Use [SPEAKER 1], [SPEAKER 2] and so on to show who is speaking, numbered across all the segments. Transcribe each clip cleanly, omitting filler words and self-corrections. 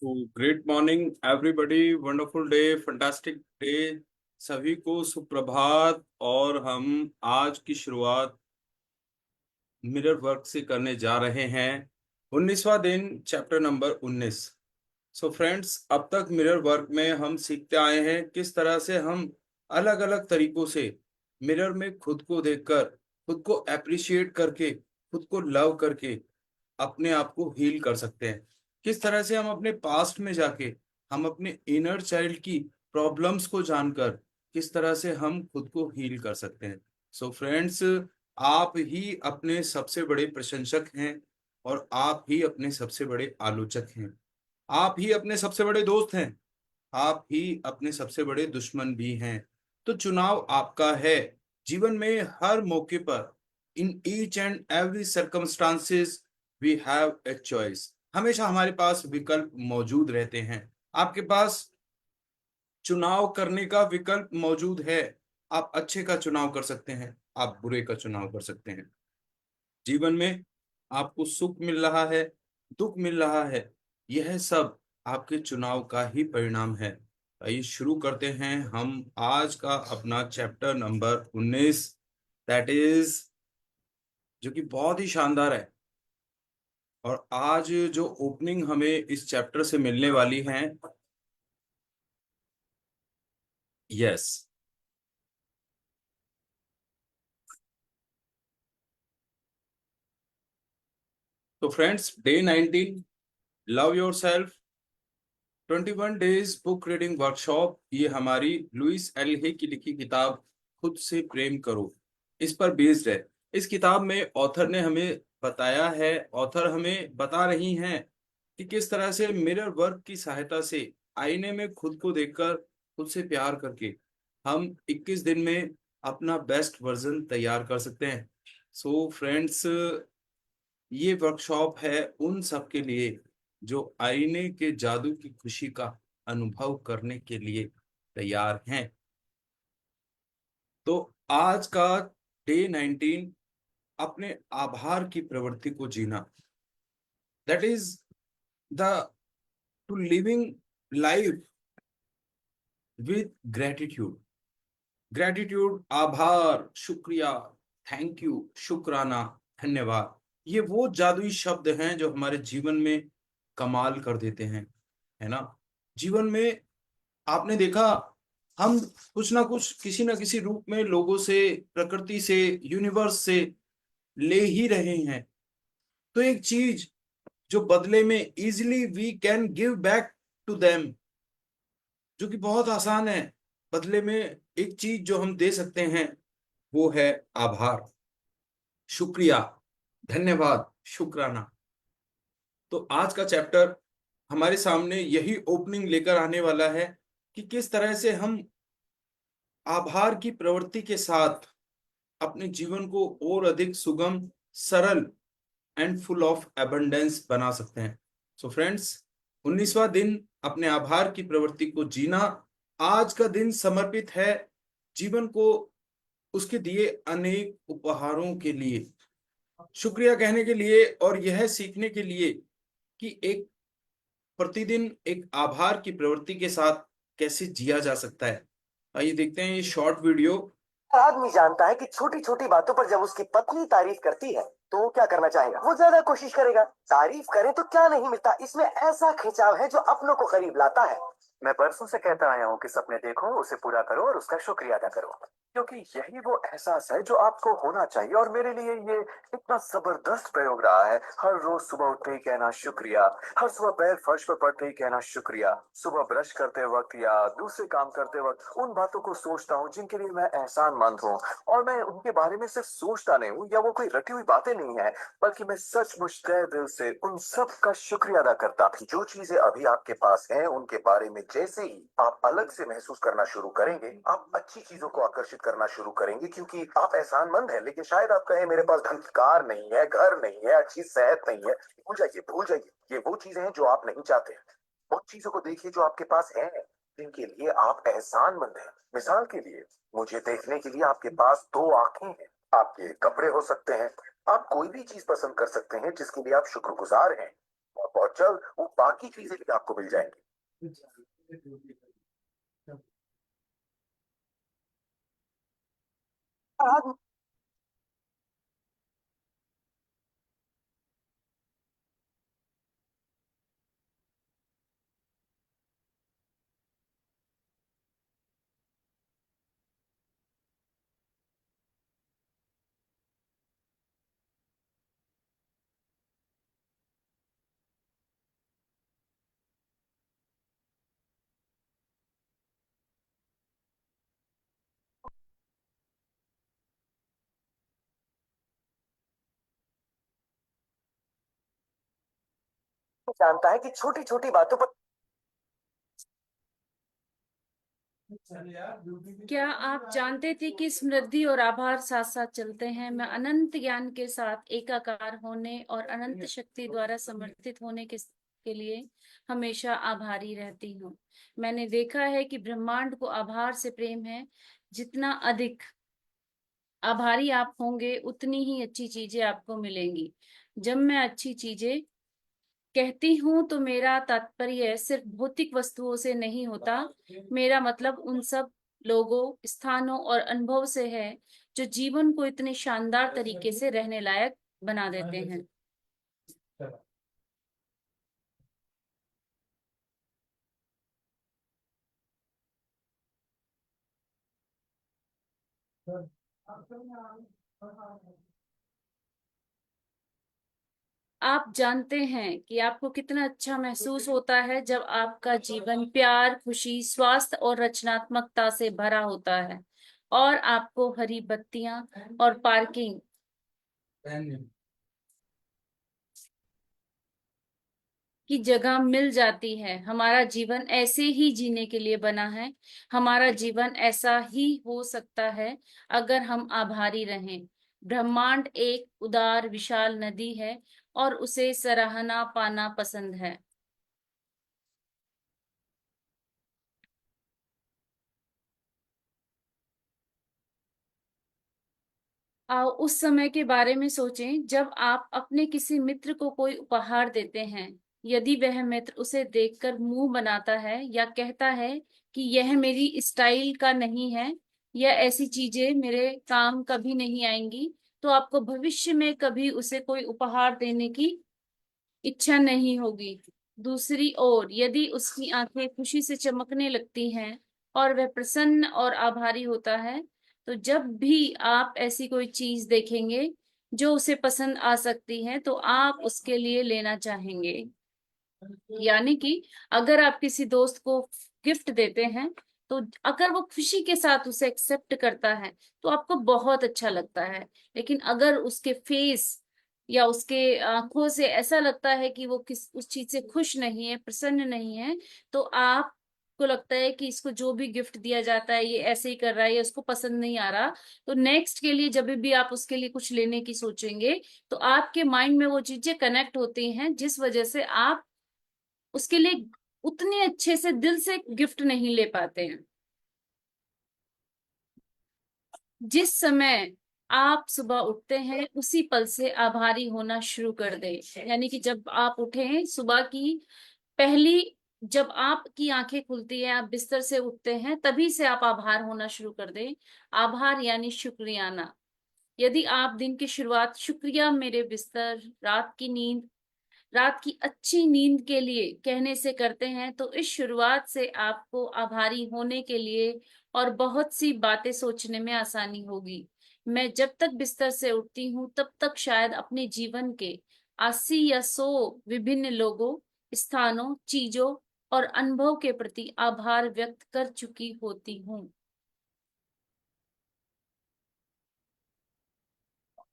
[SPEAKER 1] So great morning everybody, wonderful day, fantastic day। सभी को सुप्रभात। और हम आज की शुरुआत मिरर वर्क से करने जा रहे हैं। 19वां दिन, चैप्टर नंबर 19। सो फ्रेंड्स, अब तक मिरर वर्क में हम सीखते आए हैं किस तरह से हम अलग अलग तरीकों से मिरर में खुद को देखकर, खुद को अप्रिशिएट करके, खुद को लव करके अपने आप को हील कर सकते हैं। किस तरह से हम अपने पास्ट में जाके हम अपने इनर चाइल्ड की प्रॉब्लम्स को जानकर किस तरह से हम खुद को हील कर सकते हैं। सो फ्रेंड्स, आप ही अपने सबसे बड़े प्रशंसक हैं और आप ही अपने सबसे बड़े आलोचक हैं। आप ही अपने सबसे बड़े दोस्त हैं, आप ही अपने सबसे बड़े दुश्मन भी हैं। तो चुनाव आपका है। जीवन में हर मौके पर, in each and every circumstances we have a choice. हमेशा हमारे पास विकल्प मौजूद रहते हैं। आपके पास चुनाव करने का विकल्प मौजूद है। आप अच्छे का चुनाव कर सकते हैं, आप बुरे का चुनाव कर सकते हैं। जीवन में आपको सुख मिल रहा है, दुख मिल रहा है, यह सब आपके चुनाव का ही परिणाम है। आइए शुरू करते हैं हम आज का अपना चैप्टर नंबर 19, दैट इज, जो कि बहुत ही शानदार है। और आज जो ओपनिंग हमें इस चैप्टर से मिलने वाली है, यस। तो friends, day 19, love your self, 21 days book reading workshop, ये हमारी लुइस एल हे की लिखी किताब खुद से प्रेम करो, इस पर बेस्ड है। इस किताब में ऑथर ने हमें बताया है, ऑथर हमें बता रही हैं कि किस तरह से मिरर वर्क की सहायता से आईने में खुद को देखकर, खुद से प्यार करके हम 21 दिन में अपना बेस्ट वर्जन तैयार कर सकते हैं। सो फ्रेंड्स, ये वर्कशॉप है उन सब के लिए जो आईने के जादू की खुशी का अनुभव करने के लिए तैयार हैं। तो आज का डे 19, अपने आभार की प्रवृत्ति को जीना, that is the to living life with gratitude. Gratitude, आभार, शुक्रिया, थैंक यू, शुक्राना, धन्यवाद, ये वो जादुई शब्द हैं जो हमारे जीवन में कमाल कर देते हैं, है ना। जीवन में आपने देखा, हम कुछ ना कुछ, किसी ना किसी रूप में लोगों से, प्रकृति से, यूनिवर्स से ले ही रहे हैं। तो एक चीज जो बदले में easily we can give back to them, जो कि बहुत आसान है, बदले में एक चीज जो हम दे सकते हैं वो है आभार, शुक्रिया, धन्यवाद, शुक्राना। तो आज का चैप्टर हमारे सामने यही ओपनिंग लेकर आने वाला है कि किस तरह से हम आभार की प्रवृत्ति के साथ अपने जीवन को और अधिक सुगम, सरल एंड फुल ऑफ एबंडेंस बना सकते हैं। सो फ्रेंड्स, 19वां दिन, अपने आभार की प्रवृत्ति को जीना। आज का दिन समर्पित है जीवन को उसके दिए अनेक उपहारों के लिए, शुक्रिया कहने के लिए और यह सीखने के लिए कि एक प्रतिदिन एक आभार की प्रवृत्ति के साथ कैसे जिया जा सकता है। आइए देखते हैं ये शॉर्ट वीडियो।
[SPEAKER 2] आदमी जानता है कि छोटी छोटी बातों पर जब उसकी पत्नी तारीफ करती है तो वो क्या करना चाहेगा, वो ज्यादा कोशिश करेगा। तारीफ करें तो क्या नहीं मिलता, इसमें ऐसा खिंचाव है जो अपनों को करीब लाता है। मैं बरसों से कहता आया हूँ कि सपने देखो, उसे पूरा करो और उसका शुक्रिया अदा करो, क्योंकि यही वो एहसास है जो आपको होना चाहिए। और मेरे लिए ये इतना जबरदस्त प्रयोग रहा है। हर रोज सुबह उठते ही कहना शुक्रिया, हर सुबह पैर फर्श पर पड़ते ही कहना शुक्रिया, सुबह ब्रश करते वक्त या दूसरे काम करते वक्त उन बातों को सोचता हूँ जिनके लिए मैं एहसानमंद हूँ। और मैं उनके बारे में सिर्फ सोचता नहीं हूँ या वो कोई रटी हुई बातें नहीं है, बल्कि मैं सचमुच तहे दिल से उन सब का शुक्रिया अदा करता हूँ। जो चीजें अभी आपके पास हैं उनके बारे में जैसे ही आप अलग से महसूस करना शुरू करेंगे, आप अच्छी चीजों को आकर्षित करना शुरू करेंगे, क्योंकि आप एहसानमंद हैं। लेकिन शायद आप कहें मेरे पास ढंग की कार नहीं है, घर नहीं है, अच्छी सेहत नहीं है। भूल जाइए, भूल जाइए, ये वो चीजें हैं जो आप नहीं चाहते। उन चीजों को देखिए जो आपके पास है, जिनके लिए आप एहसानमंद हैं। मिसाल के लिए, मुझे देखने के लिए आपके पास दो आंखें हैं, आपके कपड़े हो सकते हैं, आप कोई भी चीज पसंद कर सकते हैं जिसके लिए आप शुक्रगुजार हैं। बहुत जल्द वो बाकी चीजें भी आपको मिल जाएंगी। आप जानता है कि छोटी छोटी बातों पर
[SPEAKER 3] क्या आप जानते थे कि समृद्धि और आभार साथ साथ चलते हैं? मैं अनंत ज्ञान के साथ एकाकार होने और अनंत शक्ति द्वारा समर्थित होने के लिए हमेशा आभारी रहती हूँ। मैंने देखा है कि ब्रह्मांड को आभार से प्रेम है। जितना अधिक आभारी आप होंगे उतनी ही अच्छी चीजें आपको मिलेंगी। जब मैं अच्छी चीजें कहती हूँ तो मेरा तात्पर्य सिर्फ भौतिक वस्तुओं से नहीं होता। मेरा मतलब उन सब लोगों, स्थानों और अनुभव से है जो जीवन को इतने शानदार तरीके से रहने लायक बना देते हैं। आप जानते हैं कि आपको कितना अच्छा महसूस होता है जब आपका जीवन प्यार, खुशी, स्वास्थ्य और रचनात्मकता से भरा होता है और आपको हरी बत्तियां और पार्किंग की जगह मिल जाती है। हमारा जीवन ऐसे ही जीने के लिए बना है। हमारा जीवन ऐसा ही हो सकता है अगर हम आभारी रहें। ब्रह्मांड एक उदार विशाल नदी है और उसे सराहना पाना पसंद है। आओ उस समय के बारे में सोचें जब आप अपने किसी मित्र को कोई उपहार देते हैं। यदि वह मित्र उसे देखकर मुंह बनाता है या कहता है कि यह मेरी स्टाइल का नहीं है या ऐसी चीजें मेरे काम कभी नहीं आएंगी, तो आपको भविष्य में कभी उसे कोई उपहार देने की इच्छा नहीं होगी। दूसरी ओर यदि उसकी आंखें खुशी से चमकने लगती हैं और वह प्रसन्न और आभारी होता है, तो जब भी आप ऐसी कोई चीज देखेंगे जो उसे पसंद आ सकती है तो आप उसके लिए लेना चाहेंगे। यानी कि अगर आप किसी दोस्त को गिफ्ट देते हैं तो अगर वो खुशी के साथ उसे एक्सेप्ट करता है तो आपको बहुत अच्छा लगता है। लेकिन अगर उसके फेस या उसके आंखों से ऐसा लगता है कि वो किस उस चीज से खुश नहीं है, प्रसन्न नहीं है, तो आपको लगता है कि इसको जो भी गिफ्ट दिया जाता है ये ऐसे ही कर रहा है या उसको पसंद नहीं आ रहा, तो नेक्स्ट के लिए जब भी आप उसके लिए कुछ लेने की सोचेंगे तो आपके माइंड में वो चीजें कनेक्ट होती हैं, जिस वजह से आप उसके लिए उतने अच्छे से दिल से गिफ्ट नहीं ले पाते हैं। जिस समय आप सुबह उठते हैं उसी पल से आभारी होना शुरू कर दें। यानी कि जब आप उठें सुबह की पहली, जब आपकी आंखें खुलती है, आप बिस्तर से उठते हैं, तभी से आप आभार होना शुरू कर दें। आभार यानी शुक्रियाना। यदि आप दिन की शुरुआत शुक्रिया मेरे बिस्तर, रात की अच्छी नींद के लिए कहने से करते हैं तो इस शुरुआत से आपको आभारी होने के लिए और बहुत सी बातें सोचने में आसानी होगी। मैं जब तक बिस्तर से उठती हूँ तब तक शायद अपने जीवन के 80 या 100 विभिन्न लोगों, स्थानों, चीजों और अनुभव के प्रति आभार व्यक्त कर चुकी होती हूँ।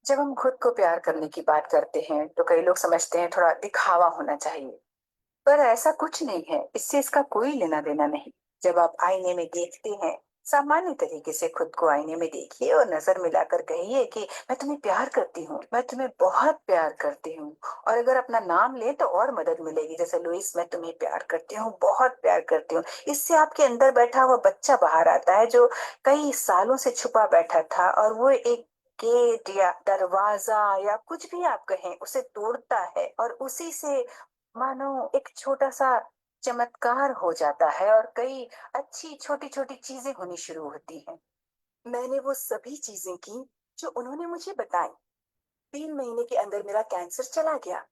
[SPEAKER 4] जब हम खुद को प्यार करने की बात करते हैं तो कई लोग समझते हैं थोड़ा दिखावा होना चाहिए, पर ऐसा कुछ नहीं है। इससे इसका कोई लेना देना नहीं। जब आप आईने में देखते हैं, सामान्य तरीके से खुद को आईने में देखिए और नजर मिलाकर कहिए कि मैं तुम्हें प्यार करती हूँ, मैं तुम्हें बहुत प्यार करती हूँ। और अगर अपना नाम ले तो और मदद मिलेगी, जैसे लुइस, मैं तुम्हें प्यार करती हूँ, बहुत प्यार करती हूँ। इससे आपके अंदर बैठा हुआ बच्चा बाहर आता है जो कई सालों से छुपा बैठा था, और वो एक गेट या दरवाजा या कुछ भी आप कहें उसे तोड़ता है और उसी से मानो एक छोटा सा चमत्कार हो जाता है और कई अच्छी छोटी छोटी चीजें होनी शुरू होती हैं। मैंने वो सभी चीजें की जो उन्होंने मुझे बताई। 3 महीने के अंदर मेरा कैंसर चला गया।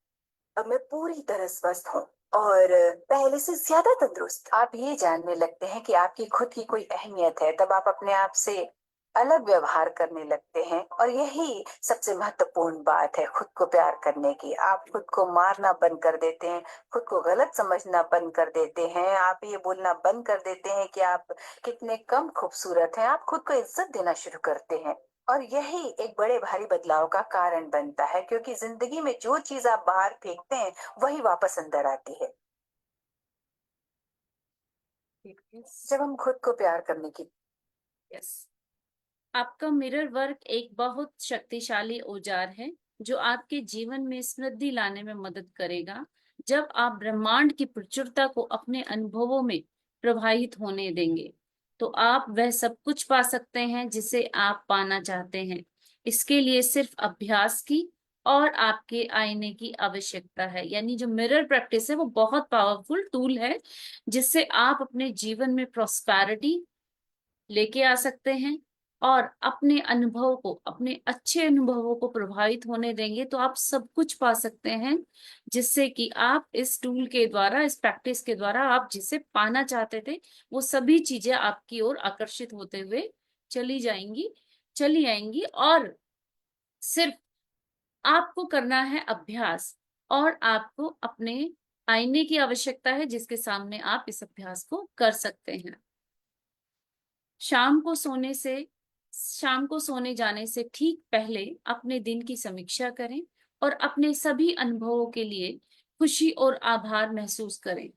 [SPEAKER 4] अब मैं पूरी तरह स्वस्थ हूँ और पहले से ज्यादा तंदुरुस्त। आप ये जानने लगते हैं कि आपकी खुद की कोई अहमियत है, तब आप अपने आप से अलग व्यवहार करने लगते हैं और यही सबसे महत्वपूर्ण बात है खुद को प्यार करने की। आप खुद को मारना बंद कर देते हैं, खुद को गलत समझना बंद कर देते हैं, आप ये बोलना बंद कर देते हैं कि आप कितने कम खूबसूरत हैं, आप खुद को इज्जत देना शुरू करते हैं। और यही एक बड़े भारी बदलाव का कारण बनता है, क्योंकि जिंदगी में जो चीज आप बाहर फेंकते हैं वही वापस अंदर आती है। जब हम खुद को प्यार करने की
[SPEAKER 3] यस, आपका मिरर वर्क एक बहुत शक्तिशाली औजार है जो आपके जीवन में समृद्धि लाने में मदद करेगा। जब आप ब्रह्मांड की प्रचुरता को अपने अनुभवों में प्रवाहित होने देंगे तो आप वह सब कुछ पा सकते हैं जिसे आप पाना चाहते हैं। इसके लिए सिर्फ अभ्यास की और आपके आईने की आवश्यकता है। यानी जो मिरर प्रैक्टिस है वो बहुत पावरफुल टूल है जिससे आप अपने जीवन में प्रॉस्पेरिटी लेके आ सकते हैं और अपने अनुभव को, अपने अच्छे अनुभवों को प्रभावित होने देंगे तो आप सब कुछ पा सकते हैं, जिससे कि आप इस टूल के द्वारा, इस प्रैक्टिस के द्वारा आप जिसे पाना चाहते थे वो सभी चीजें आपकी ओर आकर्षित होते हुए चली आएंगी। और सिर्फ आपको करना है अभ्यास और आपको अपने आईने की आवश्यकता है जिसके सामने आप इस अभ्यास को कर सकते हैं। शाम को सोने जाने से ठीक पहले अपने दिन की समीक्षा करें और अपने सभी अनुभवों के लिए खुशी और आभार महसूस करें।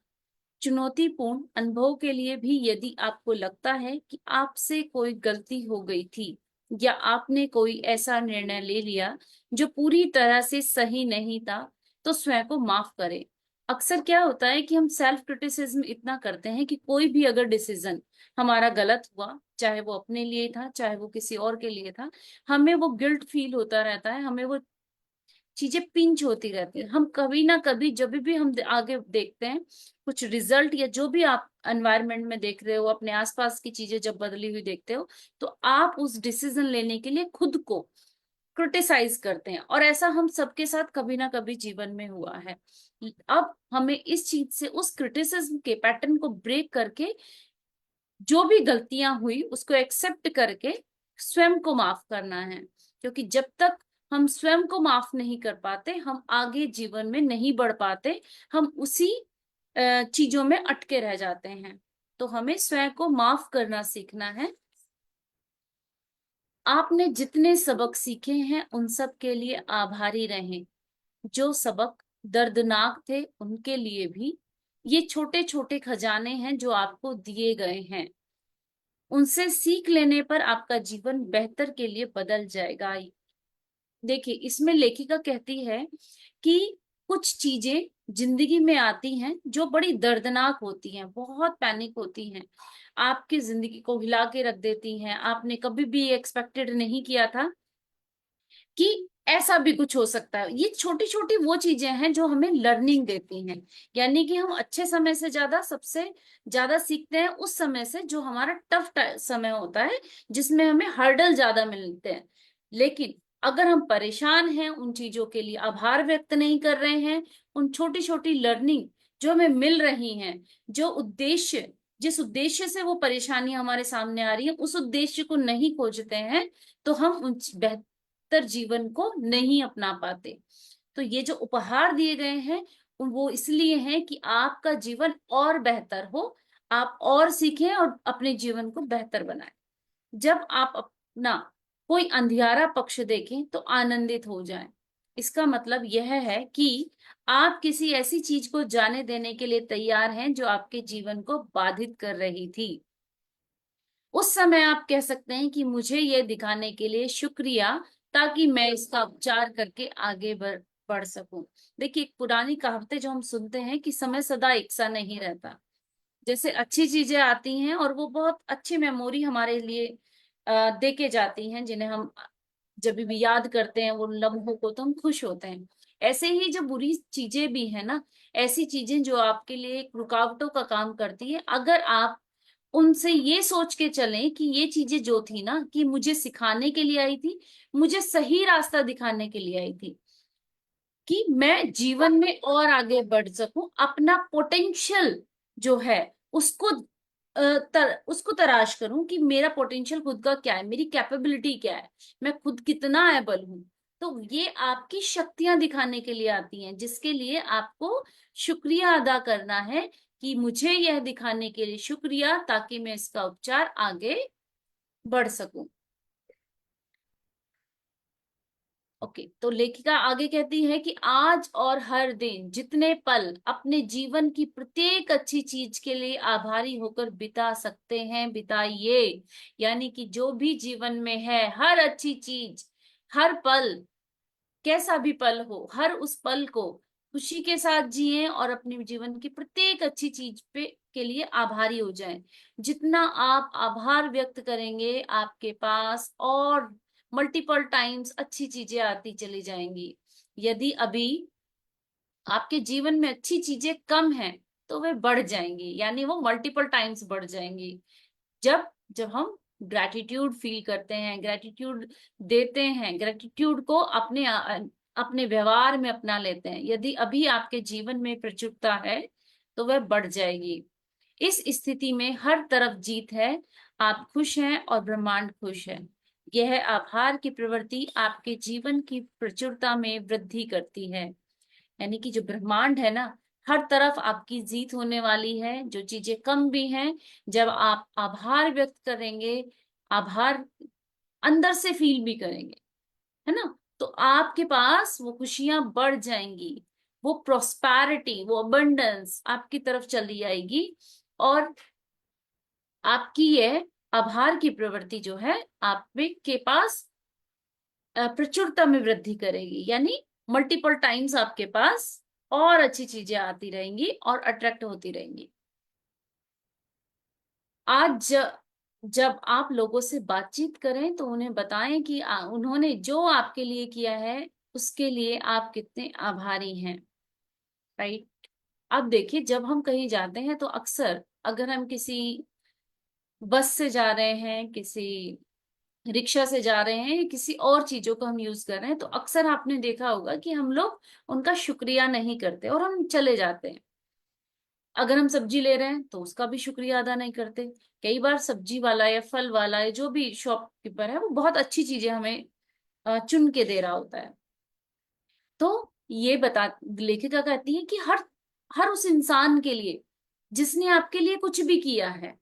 [SPEAKER 3] चुनौतीपूर्ण अनुभव के लिए भी यदि आपको लगता है कि आपसे कोई गलती हो गई थी या आपने कोई ऐसा निर्णय ले लिया जो पूरी तरह से सही नहीं था, तो स्वयं को माफ करें। अक्सर क्या होता है कि हम सेल्फ क्रिटिसिज्म इतना करते हैं कि कोई भी अगर डिसीजन हमारा गलत हुआ, चाहे वो अपने लिए था चाहे वो किसी और के लिए था, हमें वो गिल्ट फील होता रहता है, हमें वो चीजें पिंच होती रहती है। हम कभी ना कभी जब भी हम आगे देखते हैं कुछ रिजल्ट या जो भी आप एनवायरनमेंट में देख रहे हो, अपने आसपास की चीजें जब बदली हुई देखते हो, तो आप उस डिसीजन लेने के लिए खुद को क्रिटिसाइज करते हैं। और ऐसा हम सबके साथ कभी ना कभी जीवन में हुआ है। अब हमें इस चीज से, उस क्रिटिसिज्म के पैटर्न को ब्रेक करके जो भी गलतियां हुई उसको एक्सेप्ट करके स्वयं को माफ करना है। क्योंकि जब तक हम स्वयं को माफ नहीं कर पाते हम आगे जीवन में नहीं बढ़ पाते, हम उसी चीजों में अटके रह जाते हैं। तो हमें स्वयं को माफ करना सीखना है। आपने जितने सबक सीखे हैं उन सब के लिए आभारी रहें। जो सबक दर्दनाक थे उनके लिए भी ये छोटे छोटे खजाने हैं जो आपको दिए गए हैं। उनसे सीख लेने पर आपका जीवन बेहतर के लिए बदल जाएगा। देखिए, इसमें लेखिका कहती है कि कुछ चीजें जिंदगी में आती हैं जो बड़ी दर्दनाक होती हैं, बहुत पैनिक होती हैं, आपकी जिंदगी को हिला के रख देती हैं। आपने कभी भी एक्सपेक्टेड नहीं किया था कि ऐसा भी कुछ हो सकता है। ये छोटी छोटी वो चीजें हैं जो हमें लर्निंग देती हैं। यानी कि हम अच्छे समय से ज्यादा, सबसे ज्यादा सीखते हैं उस समय से जो हमारा टफ समय होता है, जिसमें हमें हर्डल ज्यादा मिलते हैं। लेकिन अगर हम परेशान हैं, उन चीजों के लिए आभार व्यक्त नहीं कर रहे हैं, उन छोटी छोटी लर्निंग जो हमें मिल रही हैं, जो उद्देश्य, जिस उद्देश्य से वो परेशानी हमारे सामने आ रही है, उस उद्देश्य को नहीं खोजते हैं, तो हम उन बेहतर जीवन को नहीं अपना पाते। तो ये जो उपहार दिए गए हैं वो इसलिए हैं कि आपका जीवन और बेहतर हो, आप और सीखें और अपने जीवन को बेहतर बनाएं। जब आप अपना कोई अंधियारा पक्ष देखें तो आनंदित हो जाएं। इसका मतलब यह है कि आप किसी ऐसी चीज को जाने देने के लिए तैयार हैं जो आपके जीवन को बाधित कर रही थी। उस समय आप कह सकते हैं कि मुझे ये दिखाने के लिए शुक्रिया, ताकि मैं इसका उपचार करके आगे बढ़ सकूं। देखिए, एक पुरानी कहावतें जो हम सुनते हैं कि समय सदा एक सा नहीं रहता। जैसे अच्छी चीजें आती हैं और वो बहुत अच्छी मेमोरी हमारे लिए देके जाती हैं, जिन्हें हम जब भी याद करते हैं वो लम्हों को तो हम खुश होते हैं। ऐसे ही जो बुरी चीजें भी है ना, ऐसी चीजें जो आपके लिए एक रुकावटों का काम करती है, अगर आप उनसे ये सोच के चलें कि ये चीजें जो थी ना, कि मुझे सिखाने के लिए आई थी, मुझे सही रास्ता दिखाने के लिए आई थी, कि मैं जीवन में और आगे बढ़ सकूं, अपना पोटेंशियल जो है उसको उसको तराश करूं कि मेरा पोटेंशियल खुद का क्या है, मेरी कैपेबिलिटी क्या है, मैं खुद कितना एबल हूं। तो ये आपकी शक्तियां दिखाने के लिए आती हैं, जिसके लिए आपको शुक्रिया अदा करना है कि मुझे यह दिखाने के लिए शुक्रिया, ताकि मैं इसका उपचार आगे बढ़ सकूं। ओके, तो लेखिका आगे कहती है कि आज और हर दिन जितने पल अपने जीवन की प्रत्येक अच्छी चीज के लिए आभारी होकर बिता सकते हैं, बिताइए। यानी कि जो भी जीवन में है, हर अच्छी चीज, हर पल, कैसा भी पल हो, हर उस पल को खुशी के साथ जिएं और अपने जीवन की प्रत्येक अच्छी चीज पे के लिए आभारी हो जाएं। जितना आप आभार व्यक्त करेंगे, आपके पास और मल्टीपल टाइम्स अच्छी चीजें आती चली जाएंगी। यदि अभी आपके जीवन में अच्छी चीजें कम हैं, तो वे बढ़ जाएंगी, यानी वो मल्टीपल टाइम्स बढ़ जाएंगी। जब जब हम ग्रैटिट्यूड फील करते हैं, ग्रैटिट्यूड देते हैं, ग्रैटिट्यूड को अपने व्यवहार में अपना लेते हैं, यदि अभी आपके जीवन में प्रचुरता है, तो वह बढ़ जाएगी। इस स्थिति में हर तरफ जीत है, आप खुश हैं और ब्रह्मांड खुश है। यह आभार की प्रवृत्ति आपके जीवन की प्रचुरता में वृद्धि करती है। यानी कि जो ब्रह्मांड है ना, हर तरफ आपकी जीत होने वाली है। जो चीजें कम भी हैं, जब आप आभार व्यक्त करेंगे, आभार अंदर से फील भी करेंगे, है ना, तो आपके पास वो खुशियां बढ़ जाएंगी, वो प्रोस्पैरिटी, वो अबंडेंस आपकी तरफ चली आएगी, और आपकी ये आभार की प्रवृत्ति जो है आप में के पास प्रचुरता में वृद्धि करेगी। यानी मल्टीपल टाइम्स आपके पास और अच्छी चीजें आती रहेंगी और अट्रैक्ट होती रहेंगी। आज जब आप लोगों से बातचीत करें, तो उन्हें बताएं कि उन्होंने जो आपके लिए किया है, उसके लिए आप कितने आभारी हैं। राइट। अब देखिए, जब हम कहीं जाते हैं, तो अक्सर अगर हम किसी बस से जा रहे हैं, किसी रिक्शा से जा रहे हैं, या किसी और चीजों को हम यूज कर रहे हैं, तो अक्सर आपने देखा होगा कि हम लोग उनका शुक्रिया नहीं करते और हम चले जाते हैं। अगर हम सब्जी ले रहे हैं, तो उसका भी शुक्रिया अदा नहीं करते। कई बार सब्जी वाला या फल वाला या जो भी शॉपकीपर है, वो बहुत अच्छी चीजें हमें चुन के दे रहा होता है। तो ये बता लेखिका कहती है कि हर हर उस इंसान के लिए जिसने आपके लिए कुछ भी किया है,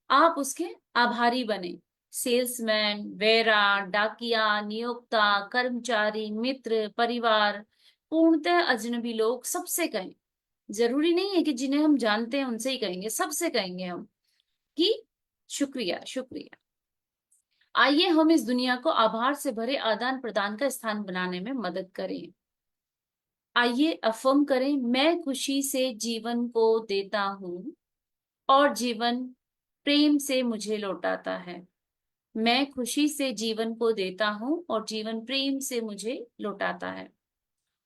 [SPEAKER 3] आप उसके आभारी बने। सेल्समैन, वेरा, डाकिया, नियोक्ता, कर्मचारी, मित्र, परिवार, पूर्णतः अजनबी लोग, सबसे कहें। जरूरी नहीं है कि जिन्हें हम जानते हैं उनसे ही कहेंगे, सबसे कहेंगे हम कि शुक्रिया, शुक्रिया। आइए हम इस दुनिया को आभार से भरे आदान प्रदान का स्थान बनाने में मदद करें। आइए अफर्म करें, मैं खुशी से जीवन को देता हूँ और जीवन प्रेम से मुझे लौटाता है। मैं खुशी से जीवन को देता हूँ और जीवन प्रेम से मुझे लौटाता है।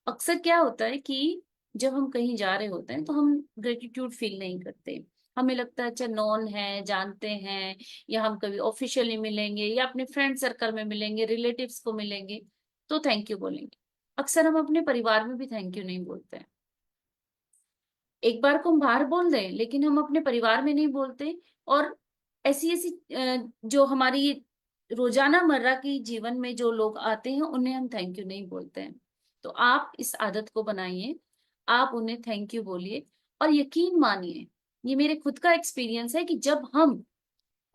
[SPEAKER 3] अक्सर क्या होता है कि जब हम कहीं जा रहे होते हैं, तो हम ग्रेटिट्यूड फील नहीं करते। हमें लगता है अच्छा, नॉन है, जानते हैं, या हम कभी ऑफिशियली मिलेंगे या अपने फ्रेंड सर्कल में मिलेंगे, रिलेटिव्स को मिलेंगे, तो थैंक यू बोलेंगे। अक्सर हम अपने परिवार में भी थैंक यू नहीं बोलते हैं। एक बार को हम बाहर बोल दें, लेकिन हम अपने परिवार में नहीं बोलते। और ऐसी ऐसी जो हमारी रोजाना मर्रा की जीवन में जो लोग आते हैं, उन्हें हम थैंक यू नहीं बोलते हैं। तो आप इस आदत को बनाइए, आप उन्हें थैंक यू बोलिए। और यकीन मानिए, ये मेरे खुद का एक्सपीरियंस है कि जब हम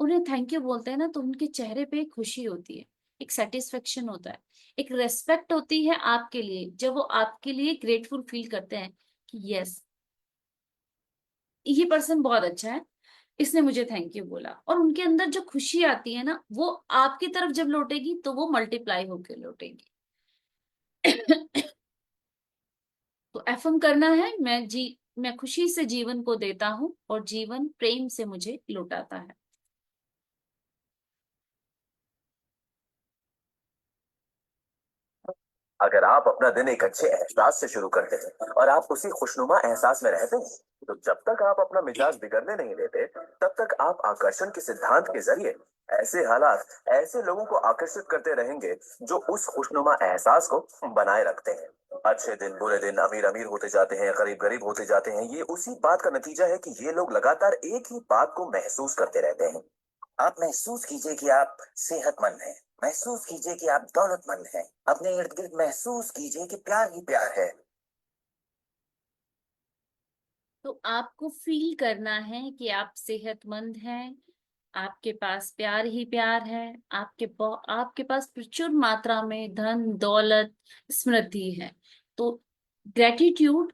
[SPEAKER 3] उन्हें थैंक यू बोलते हैं ना, तो उनके चेहरे पे एक खुशी होती है, एक सेटिस्फेक्शन होता है, एक रेस्पेक्ट होती है आपके लिए, जब वो आपके लिए ग्रेटफुल फील करते हैं कि यस, ये पर्सन बहुत अच्छा है, इसने मुझे थैंक यू बोला। और उनके अंदर जो खुशी आती है ना, वो आपकी तरफ जब लौटेगी, तो वो मल्टीप्लाई होकर लौटेगी। तो एफर्म करना है, मैं खुशी से जीवन को देता हूँ और जीवन प्रेम से मुझे लौटाता है।
[SPEAKER 2] अगर आप अपना दिन एक अच्छे एहसास से शुरू करते हैं और आप उसी खुशनुमा एहसास में रहते हैं, तो जब तक आप अपना मिजाज बिगड़ने नहीं देते, तब तक आप आकर्षण के सिद्धांत के जरिए ऐसे हालात, ऐसे लोगों को आकर्षित करते रहेंगे जो उस खुशनुमा एहसास को बनाए रखते हैं। अच्छे दिन, बुरे दिन, अमीर अमीर होते जाते हैं, गरीब गरीब होते जाते हैं, ये उसी बात का नतीजा है कि ये लोग लगातार एक ही बात को महसूस करते रहते हैं। आप महसूस कीजिए कि आप सेहतमंद हैं। महसूस कीजिए कि आप दौलतमंद हैं। अपने इर्द गिर्द महसूस कीजिए कि प्यार ही प्यार है।
[SPEAKER 3] तो आपको फील करना है कि आप सेहतमंद हैं, आपके पास प्यार ही प्यार है, आपके पास प्रचुर मात्रा में धन दौलत समृद्धि है। तो ग्रेटिट्यूड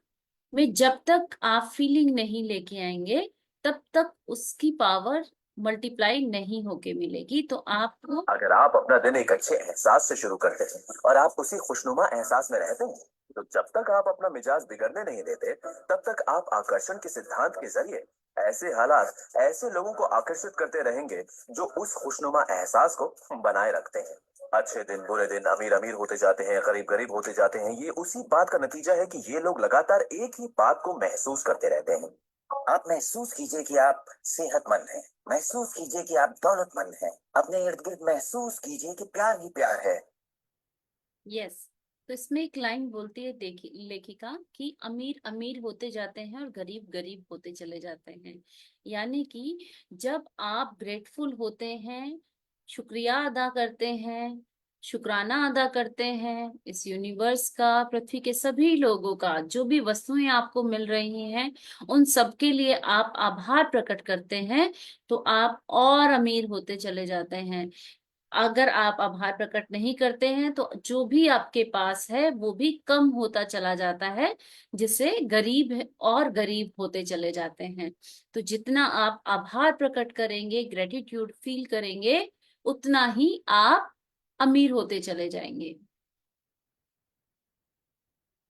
[SPEAKER 3] में जब तक आप फीलिंग नहीं लेके आएंगे, तब तक उसकी पावर मल्टीप्लाई नहीं होके मिलेगी। तो आपको
[SPEAKER 2] अगर आप अपना दिन एक अच्छे एहसास से शुरू करते हैं और आप उसी खुशनुमा एहसास में रहते हैं, तो जब तक आप अपना मिजाज बिगड़ने नहीं देते, तब तक आप आकर्षण के सिद्धांत के जरिए ऐसे हालात, ऐसे लोगों को आकर्षित करते रहेंगे जो उस खुशनुमा एहसास को बनाए रखते हैं। अच्छे दिन, बुरे दिन, अमीर अमीर होते जाते हैं, गरीब गरीब होते जाते हैं, ये उसी बात का नतीजा है कि ये लोग लगातार एक ही बात को महसूस करते रहते हैं। आप महसूस कीजिए कि आप सेहतमंद हैं। महसूस कीजिए कि आप दौलतमंद हैं। अपने इर्द गिर्द महसूस कीजिए कि प्यार ही प्यार है।
[SPEAKER 3] यस, तो इसमें एक लाइन बोलती है लेखिका कि अमीर अमीर होते जाते हैं और गरीब गरीब होते चले जाते हैं। यानी कि जब आप ग्रेटफुल होते हैं, शुक्रिया अदा करते हैं, शुक्राना अदा करते हैं इस यूनिवर्स का, पृथ्वी के सभी लोगों का, जो भी वस्तुएं आपको मिल रही हैं उन सब के लिए आप आभार प्रकट करते हैं, तो आप और अमीर होते चले जाते हैं। अगर आप आभार प्रकट नहीं करते हैं तो जो भी आपके पास है वो भी कम होता चला जाता है, जिससे गरीब और गरीब होते चले जाते हैं। तो जितना आप आभार प्रकट करेंगे, ग्रेटिट्यूड फील करेंगे, उतना ही आप अमीर होते चले जाएंगे।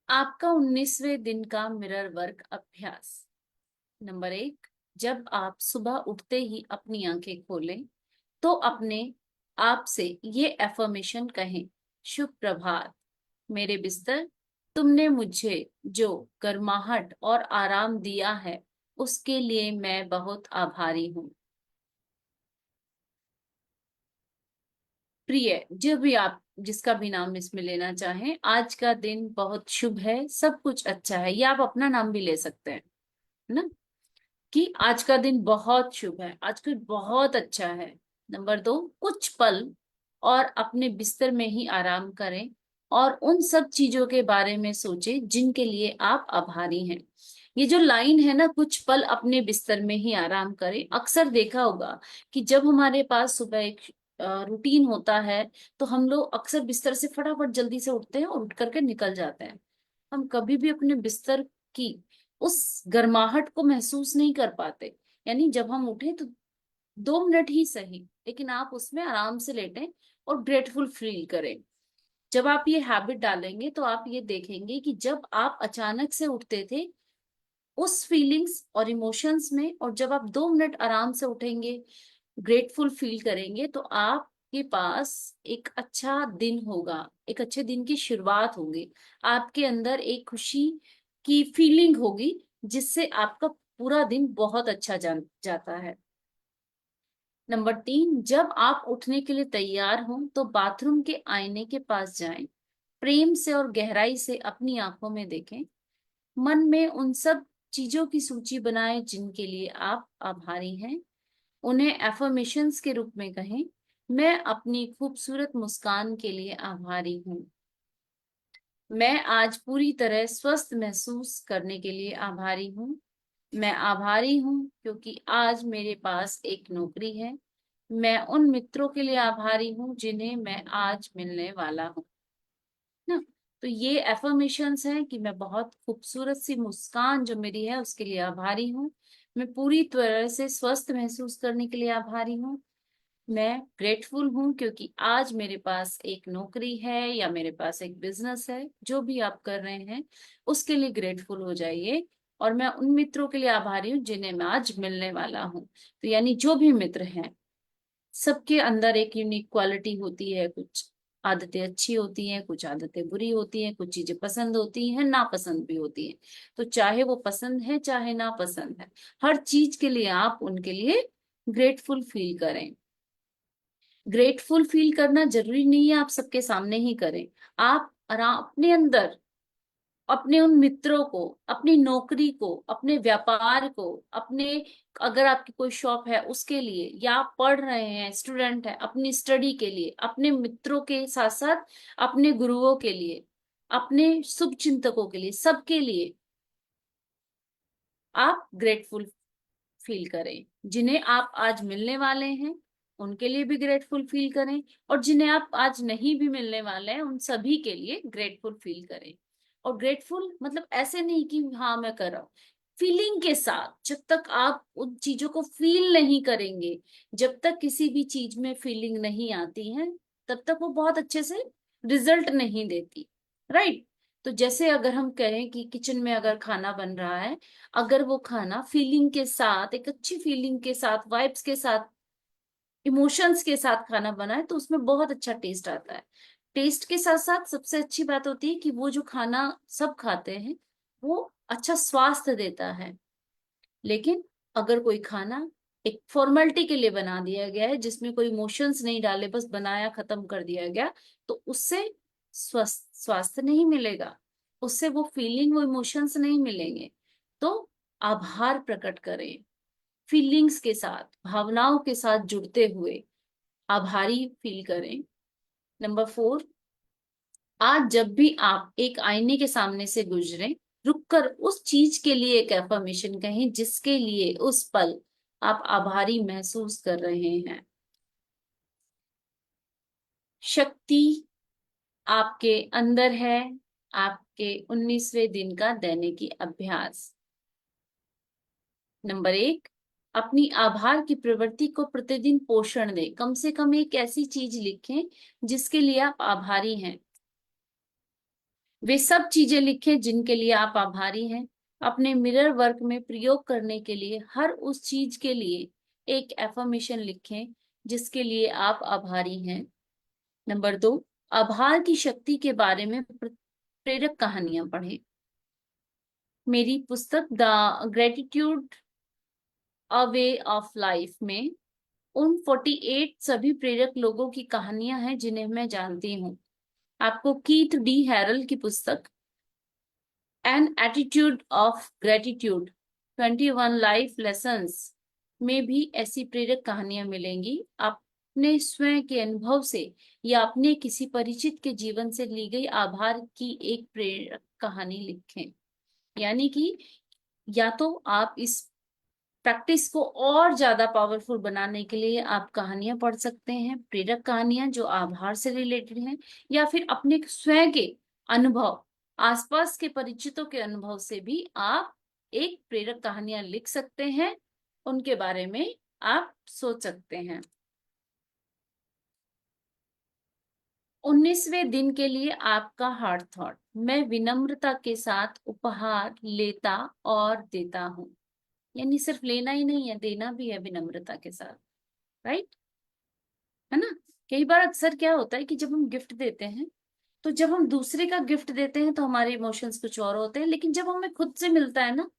[SPEAKER 3] आपका 19वें दिन का मिरर वर्क अभ्यास। नंबर 1, जब आप सुबह उठते ही अपनी आंखें खोलें तो अपने आप से ये एफर्मेशन कहें। शुभ प्रभात मेरे बिस्तर, तुमने मुझे जो गर्माहट और आराम दिया है उसके लिए मैं बहुत आभारी हूँ। प्रिय, जो भी आप जिसका भी नाम इसमें लेना चाहें, आज का दिन बहुत शुभ है, सब कुछ अच्छा है, या आप अपना नाम भी ले सकते हैं, है ना, कि आज का दिन बहुत शुभ है, आज का बहुत अच्छा है। नंबर 2, कुछ पल और अपने बिस्तर में ही आराम करें और उन सब चीजों के बारे में सोचें जिनके लिए आप आभारी हैं। ये जो लाइन है ना, कुछ पल अपने बिस्तर में ही आराम करें, अक्सर देखा होगा कि जब हमारे पास सुबह एक रूटीन होता है तो हम लोग अक्सर बिस्तर से फटाफट जल्दी से उठते हैं और उठ करके निकल जाते हैं। हम कभी भी अपने बिस्तर की उस गर्माहट को महसूस नहीं कर पाते। यानी जब हम उठे तो 2 मिनट ही सही, लेकिन आप उसमें आराम से लेटें और ग्रेटफुल फील करें। जब आप ये हैबिट डालेंगे तो आप ये देखेंगे कि जब आप अचानक से उठते थे उस फीलिंग्स और इमोशंस में, और जब आप 2 मिनट आराम से उठेंगे, ग्रेटफुल फील करेंगे, तो आपके पास एक अच्छा दिन होगा, एक अच्छे दिन की शुरुआत होगी, आपके अंदर एक खुशी की फीलिंग होगी, जिससे आपका पूरा दिन बहुत अच्छा जाता है। नंबर 3, जब आप उठने के लिए तैयार हों तो बाथरूम के आईने के पास जाएं, प्रेम से और गहराई से अपनी आंखों में देखें, मन में उन सब चीजों की सूची बनाएं जिनके लिए आप आभारी हैं, उन्हें एफर्मेशंस के रूप में कहें। मैं अपनी खूबसूरत मुस्कान के लिए आभारी हूँ। मैं आज पूरी तरह स्वस्थ महसूस करने के लिए आभारी हूँ। मैं आभारी हूँ क्योंकि आज मेरे पास एक नौकरी है। मैं उन मित्रों के लिए आभारी हूँ जिन्हें मैं आज मिलने वाला हूँ ना। तो ये एफर्मेशंस हैं कि मैं बहुत खूबसूरत सी मुस्कान जो मेरी है उसके लिए आभारी हूँ। मैं पूरी तरह से स्वस्थ महसूस करने के लिए आभारी हूँ। मैं ग्रेटफुल हूँ क्योंकि आज मेरे पास एक नौकरी है या मेरे पास एक बिजनेस है। जो भी आप कर रहे हैं उसके लिए ग्रेटफुल हो जाइए। और मैं उन मित्रों के लिए आभारी हूँ जिन्हें मैं आज मिलने वाला हूँ। तो यानी जो भी मित्र हैं, सबके अंदर एक यूनिक क्वालिटी होती है कुछ, आदतें अच्छी होती हैं, कुछ आदतें बुरी होती हैं, कुछ चीजें पसंद होती हैं, नापसंद भी होती हैं। तो चाहे वो पसंद है चाहे नापसंद है, हर चीज के लिए आप उनके लिए ग्रेटफुल फील करें। ग्रेटफुल फील करना जरूरी नहीं है आप सबके सामने ही करें। आप अपने अंदर अपने उन मित्रों को, अपनी नौकरी को, अपने व्यापार को, अपने, अगर आपकी कोई शॉप है उसके लिए, या आप पढ़ रहे हैं, स्टूडेंट है, अपनी स्टडी के लिए, अपने मित्रों के साथ साथ अपने गुरुओं के लिए, अपने शुभ चिंतकों के लिए, सबके लिए आप ग्रेटफुल फील करें। जिन्हें आप आज मिलने वाले हैं उनके लिए भी ग्रेटफुल फील करें, और जिन्हें आप आज नहीं भी मिलने वाले हैं उन सभी के लिए ग्रेटफुल फील करें। और ग्रेटफुल मतलब ऐसे नहीं कि हाँ मैं कर रहा हूँ, फीलिंग के साथ। जब तक आप उन चीजों को फील नहीं करेंगे, जब तक किसी भी चीज में फीलिंग नहीं आती है, तब तक वो बहुत अच्छे से रिजल्ट नहीं देती, राइट। तो जैसे अगर हम कहें कि किचन में अगर खाना बन रहा है, अगर वो खाना फीलिंग के साथ, एक अच्छी फीलिंग के साथ, वाइब्स के साथ, इमोशंस के साथ खाना बना है, तो उसमें बहुत अच्छा टेस्ट आता है। टेस्ट के साथ साथ सबसे अच्छी बात होती है कि वो जो खाना सब खाते हैं वो अच्छा स्वास्थ्य देता है। लेकिन अगर कोई खाना एक फॉर्मेलिटी के लिए बना दिया गया है, जिसमें कोई इमोशंस नहीं डाले, बस बनाया खत्म कर दिया गया, तो उससे स्वस्थ स्वास्थ्य नहीं मिलेगा, उससे वो फीलिंग, वो इमोशंस नहीं मिलेंगे। तो आभार प्रकट करें, फीलिंग्स के साथ, भावनाओं के साथ जुड़ते हुए आभारी फील करें। नंबर 4, आज जब भी आप एक आईने के सामने से गुजरें, रुककर उस चीज के लिए एक एफर्मेशन कहें जिसके लिए उस पल आप आभारी महसूस कर रहे हैं। शक्ति आपके अंदर है। आपके 19वें दिन का दैनिकी अभ्यास। नंबर 1, अपनी आभार की प्रवृत्ति को प्रतिदिन पोषण दें। कम से कम एक ऐसी चीज लिखें जिसके लिए आप आभारी हैं। वे सब चीजें लिखें जिनके लिए आप आभारी हैं। अपने मिरर वर्क में प्रयोग करने के लिए हर उस चीज के लिए एक एफर्मेशन लिखें जिसके लिए आप आभारी हैं। नंबर 2, आभार की शक्ति के बारे में प्रेरक कहानियां पढ़ें। मेरी पुस्तक the gratitude a way of life में उन 48 सभी प्रेरक लोगों की कहानियां हैं जिन्हें मैं जानती हूँ। आपको कीथ डी हैरल की पुस्तक an attitude of gratitude 21 life lessons में भी ऐसी प्रेरक कहानियां मिलेंगी। आप अपने स्वयं के अनुभव से या अपने किसी परिचित के जीवन से ली गई आभार की एक प्रेरक कहानी लिखें। यानी कि या तो आप इस प्रैक्टिस को और ज्यादा पावरफुल बनाने के लिए आप कहानियां पढ़ सकते हैं, प्रेरक कहानियां जो आभार से रिलेटेड हैं, या फिर अपने स्वयं के अनुभव, आसपास के परिचितों के अनुभव से भी आप एक प्रेरक कहानियां लिख सकते हैं, उनके बारे में आप सोच सकते हैं। 19वें दिन के लिए आपका हार्ट थॉट, मैं विनम्रता के साथ उपहार लेता और देता हूँ। यानी सिर्फ लेना ही नहीं है, देना भी है विनम्रता के साथ, राइट, है ना। कई बार अक्सर क्या होता है कि जब हम गिफ्ट देते हैं, तो जब हम दूसरे का गिफ्ट देते हैं तो हमारे इमोशंस कुछ और होते हैं, लेकिन जब हमें खुद से मिलता है ना,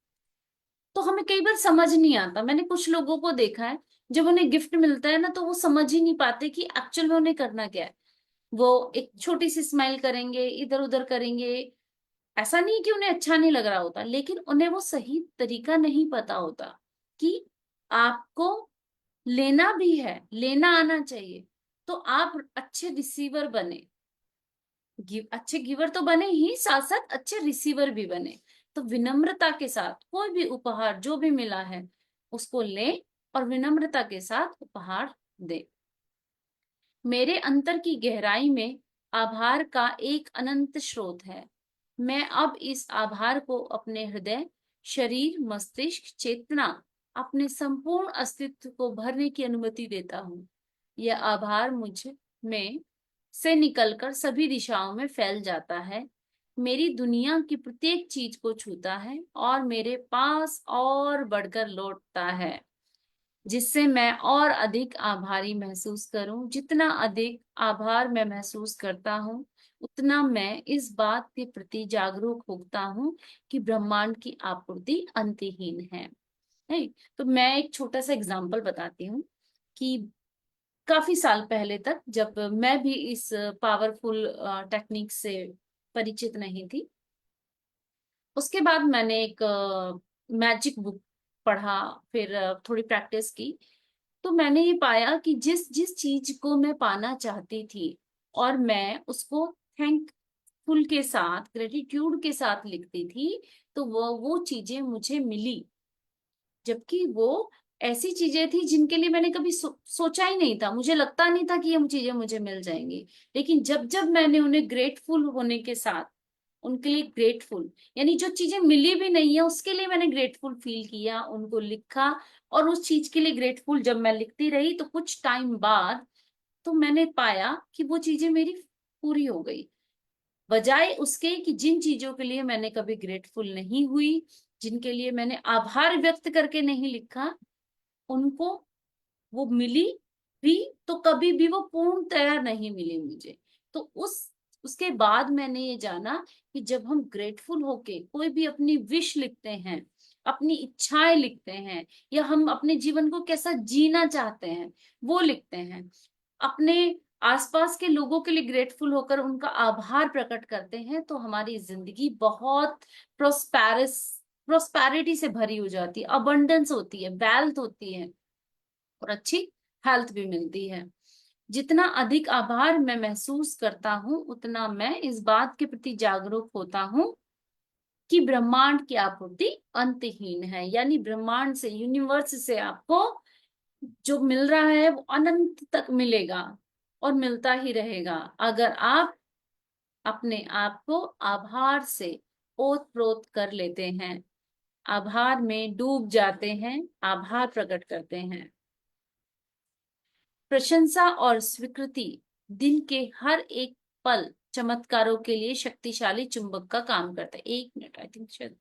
[SPEAKER 3] तो हमें कई बार समझ नहीं आता। मैंने कुछ लोगों को देखा है, जब उन्हें गिफ्ट मिलता है ना, तो वो समझ ही नहीं पाते कि एक्चुअल में उन्हें करना क्या है। वो एक छोटी सी स्माइल करेंगे, इधर उधर करेंगे। ऐसा नहीं कि उन्हें अच्छा नहीं लग रहा होता, लेकिन उन्हें वो सही तरीका नहीं पता होता कि आपको लेना भी है, लेना आना चाहिए। तो आप अच्छे रिसीवर बने, अच्छे गिवर तो बने ही, साथ साथ अच्छे रिसीवर भी बने। तो विनम्रता के साथ कोई भी उपहार जो भी मिला है उसको लें और विनम्रता के साथ उपहार दें। मेरे अंतर की गहराई में आभार का एक अनंत स्रोत है। मैं अब इस आभार को अपने हृदय, शरीर, मस्तिष्क, चेतना, अपने संपूर्ण अस्तित्व को भरने की अनुमति देता हूँ। यह आभार मुझ में से निकलकर सभी दिशाओं में फैल जाता है, मेरी दुनिया की प्रत्येक चीज को छूता है और मेरे पास और बढ़कर लौटता है। जिससे मैं और अधिक आभारी महसूस करूं। जितना अधिक आभार मैं महसूस करता हूं, उतना मैं इस बात के प्रति जागरूक होता हूं कि ब्रह्मांड की आपूर्ति अंतहीन है। नहीं, तो मैं एक छोटा सा एग्जांपल बताती हूँ कि काफी साल पहले तक, जब मैं भी इस पावरफुल टेक्निक से परिचित नहीं थी, उसके बाद मैंने एक मैजिक बुक पढ़ा, फिर थोड़ी प्रैक्टिस की, तो मैंने ये पाया कि जिस जिस चीज को मैं पाना चाहती थी और मैं उसको थैंकफुल के साथ, ग्रेटिट्यूड के साथ लिखती थी, तो वो चीजें मुझे मिली। जबकि वो ऐसी चीजें थी जिनके लिए मैंने कभी सोचा ही नहीं था, मुझे लगता नहीं था कि ये चीजें मुझे मिल जाएंगी। लेकिन जब जब मैंने उन्हें ग्रेटफुल होने के साथ, उनके लिए ग्रेटफुल, यानी जो चीजें मिली भी नहीं है उसके लिए मैंने ग्रेटफुल फील किया, उनको लिखा, और उस चीज के लिए ग्रेटफुल जब मैं लिखती रही तो कुछ टाइम बाद तो मैंने पाया कि वो चीजें मेरी पूरी हो गई। बजाय उसके कि जिन चीजों के लिए मैंने कभी ग्रेटफुल नहीं हुई, जिनके लिए मैंने आभार व्यक्त करके नहीं लिखा, उनको वो मिली भी तो कभी भी वो पूर्णतया नहीं मिली मुझे। तो उसके बाद मैंने ये जाना कि जब हम ग्रेटफुल होके कोई भी अपनी विश लिखते हैं, अपनी इच्छाएं लिखते हैं, या हम अपने जीवन को कैसा जीना चाहते हैं वो लिखते हैं, अपने आसपास के लोगों के लिए ग्रेटफुल होकर उनका आभार प्रकट करते हैं, तो हमारी जिंदगी बहुत प्रोस्पैरिटी से भरी हो जाती है, अबंडेंस होती है, वेल्थ होती है, और अच्छी हेल्थ भी मिलती है। जितना अधिक आभार मैं महसूस करता हूँ, उतना मैं इस बात के प्रति जागरूक होता हूँ कि ब्रह्मांड की आपूर्ति अंतहीन है। यानी ब्रह्मांड से, यूनिवर्स से आपको जो मिल रहा है वो अनंत तक मिलेगा और मिलता ही रहेगा, अगर आप अपने आप को आभार से ओत प्रोत कर लेते हैं, आभार में डूब जाते हैं, आभार प्रकट करते हैं। प्रशंसा और स्वीकृति दिन के हर एक पल चमत्कारों के लिए शक्तिशाली चुंबक का काम करता है। एक मिनट, आई थिंक शायद,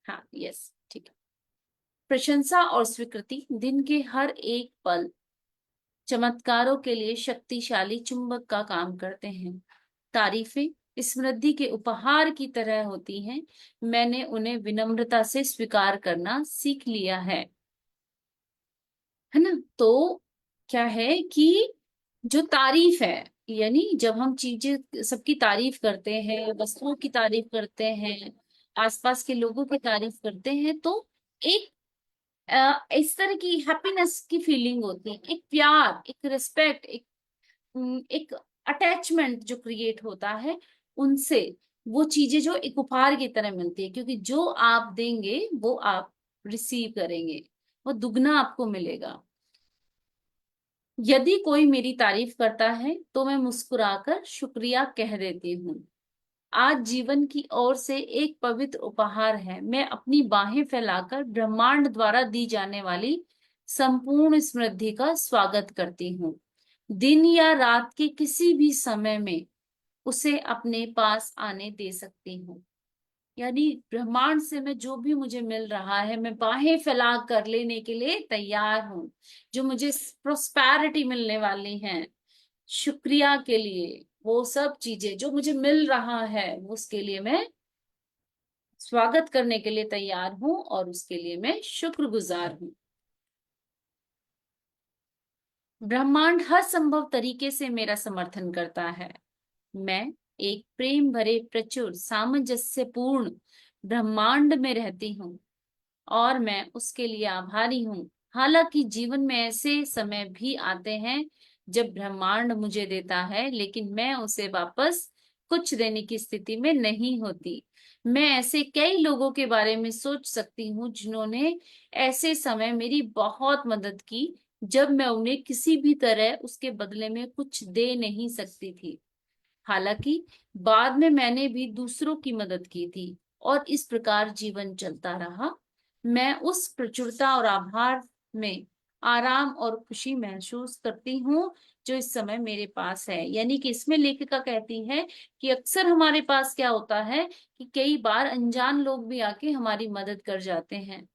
[SPEAKER 3] हाँ, यस, ठीक है। प्रशंसा और स्वीकृति दिन के हर एक पल चमत्कारों के लिए शक्तिशाली चुंबक का काम करते हैं। तारीफें समृद्धि के उपहार की तरह होती हैं। मैंने उन्हें विनम्रता से स्वीकार करना सीख लिया है ना। तो क्या है कि जो तारीफ है, यानी जब हम चीजें सबकी तारीफ करते हैं, वस्तुओं की तारीफ करते हैं, आसपास के लोगों की तारीफ करते हैं, तो एक इस तरह की हैप्पीनेस की फीलिंग होती है, एक प्यार, एक रिस्पेक्ट, एक अटैचमेंट जो क्रिएट होता है उनसे। वो चीजें जो एक उपहार की तरह मिलती है, क्योंकि जो आप देंगे वो आप रिसीव करेंगे, वो दुगना आपको मिलेगा। यदि कोई मेरी तारीफ करता है तो मैं मुस्कुराकर शुक्रिया कह देती हूँ। आज जीवन की ओर से एक पवित्र उपहार है। मैं अपनी बाहें फैलाकर ब्रह्मांड द्वारा दी जाने वाली संपूर्ण समृद्धि का स्वागत करती हूँ। दिन या रात के किसी भी समय में उसे अपने पास आने दे सकती हूँ। यानी ब्रह्मांड से मैं जो भी मुझे मिल रहा है, मैं बाहें फैला कर लेने के लिए तैयार हूँ। जो मुझे प्रोस्पैरिटी मिलने वाली है, शुक्रिया के लिए, वो सब चीजें जो मुझे मिल रहा है उसके लिए मैं स्वागत करने के लिए तैयार हूँ, और उसके लिए मैं शुक्रगुजार हूँ। ब्रह्मांड हर संभव तरीके से मेरा समर्थन करता है। मैं एक प्रेम भरे, प्रचुर, सामंजस्यपूर्ण ब्रह्मांड में रहती हूँ और मैं उसके लिए आभारी हूँ। हालांकि जीवन में ऐसे समय भी आते हैं जब ब्रह्मांड मुझे देता है, लेकिन मैं उसे वापस कुछ देने की स्थिति में नहीं होती। मैं ऐसे कई लोगों के बारे में सोच सकती हूँ जिन्होंने ऐसे समय मेरी बहुत मदद की, जब मैं उन्हें किसी भी तरह उसके बदले में कुछ दे नहीं सकती थी। हालांकि बाद में मैंने भी दूसरों की मदद की थी और इस प्रकार जीवन चलता रहा। मैं उस प्रचुरता और आभार में आराम और खुशी महसूस करती हूँ जो इस समय मेरे पास है। यानी कि इसमें लेखिका कहती है कि अक्सर हमारे पास क्या होता है कि कई बार अनजान लोग भी आके हमारी मदद कर जाते हैं,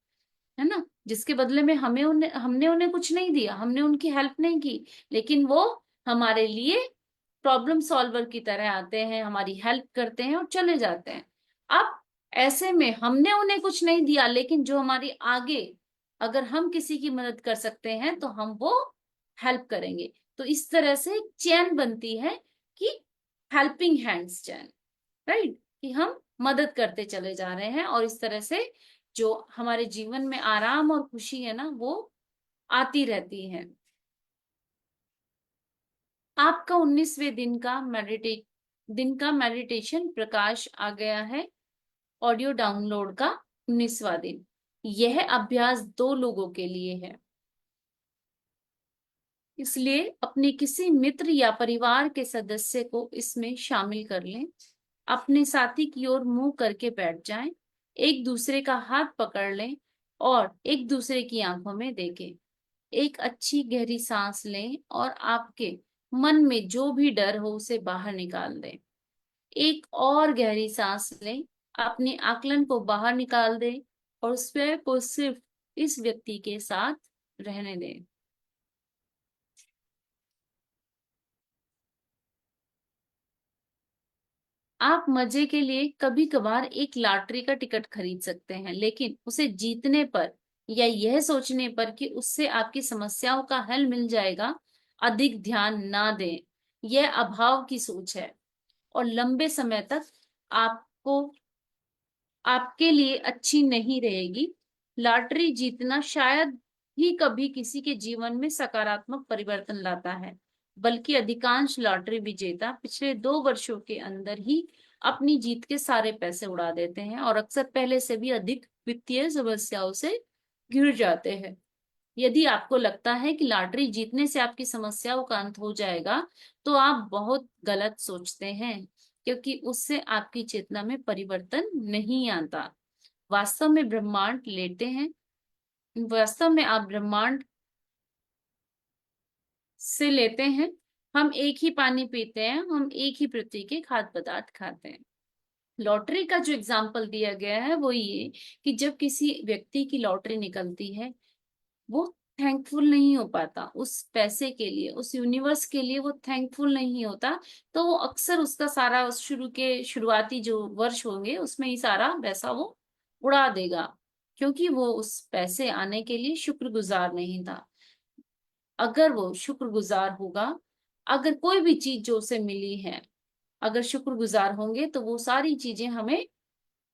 [SPEAKER 3] है ना, जिसके बदले में हमने उन्हें कुछ नहीं दिया, हमने उनकी हेल्प नहीं की, लेकिन वो हमारे लिए प्रॉब्लम सॉल्वर की तरह आते हैं, हमारी हेल्प करते हैं और चले जाते हैं। अब ऐसे में हमने उन्हें कुछ नहीं दिया, लेकिन जो हमारी आगे अगर हम किसी की मदद कर सकते हैं तो हम वो हेल्प करेंगे। तो इस तरह से एक चेन बनती है कि हेल्पिंग हैंड्स चेन, राइट, कि हम मदद करते चले जा रहे हैं और इस तरह से जो हमारे जीवन में आराम और खुशी है ना वो आती रहती है। आपका 19वें दिन का मेडिटेशन प्रकाश आ गया है। ऑडियो डाउनलोड का 19वां दिन। यह अभ्यास 2 लोगों के लिए है, इसलिए अपने किसी मित्र या परिवार के सदस्य को इसमें शामिल कर लें। अपने साथी की ओर मुंह करके बैठ जाएं, एक दूसरे का हाथ पकड़ लें और एक दूसरे की आंखों में देखें। एक अच्छी गहरी सांस लें और आपके मन में जो भी डर हो उसे बाहर निकाल दें। एक और गहरी सांस लें, अपने आकलन को बाहर निकाल दें और स्वयं को सिर्फ इस व्यक्ति के साथ रहने दें। आप मजे के लिए कभी कभार एक लॉटरी का टिकट खरीद सकते हैं, लेकिन उसे जीतने पर या यह सोचने पर कि उससे आपकी समस्याओं का हल मिल जाएगा अधिक ध्यान ना दें। यह अभाव की सोच है और लंबे समय तक आपको आपके लिए अच्छी नहीं रहेगी। लॉटरी जीतना शायद ही कभी किसी के जीवन में सकारात्मक परिवर्तन लाता है, बल्कि अधिकांश लॉटरी विजेता पिछले 2 वर्षों के अंदर ही अपनी जीत के सारे पैसे उड़ा देते हैं और अक्सर पहले से भी अधिक वित्तीय समस्याओं से घिर जाते हैं। यदि आपको लगता है कि लॉटरी जीतने से आपकी समस्याओं का अंत हो जाएगा, तो आप बहुत गलत सोचते हैं, क्योंकि उससे आपकी चेतना में परिवर्तन नहीं आता। वास्तव में ब्रह्मांड लेते हैं वास्तव में आप ब्रह्मांड से लेते हैं। हम एक ही पानी पीते हैं, हम एक ही पृथ्वी के खाद्य पदार्थ खाते हैं। लॉटरी का जो एग्जाम्पल दिया गया है वो ये कि जब किसी व्यक्ति की लॉटरी निकलती है, वो थैंकफुल नहीं हो पाता उस पैसे के लिए, उस यूनिवर्स के लिए वो थैंकफुल नहीं होता। तो वो अक्सर उसका सारा शुरुआती जो वर्ष होंगे उसमें ही सारा पैसा वो उड़ा देगा, क्योंकि वो उस पैसे आने के लिए शुक्रगुजार नहीं था। अगर वो शुक्रगुजार होगा, अगर कोई भी चीज जो उसे मिली है, अगर शुक्रगुजार होंगे तो वो सारी चीजें हमें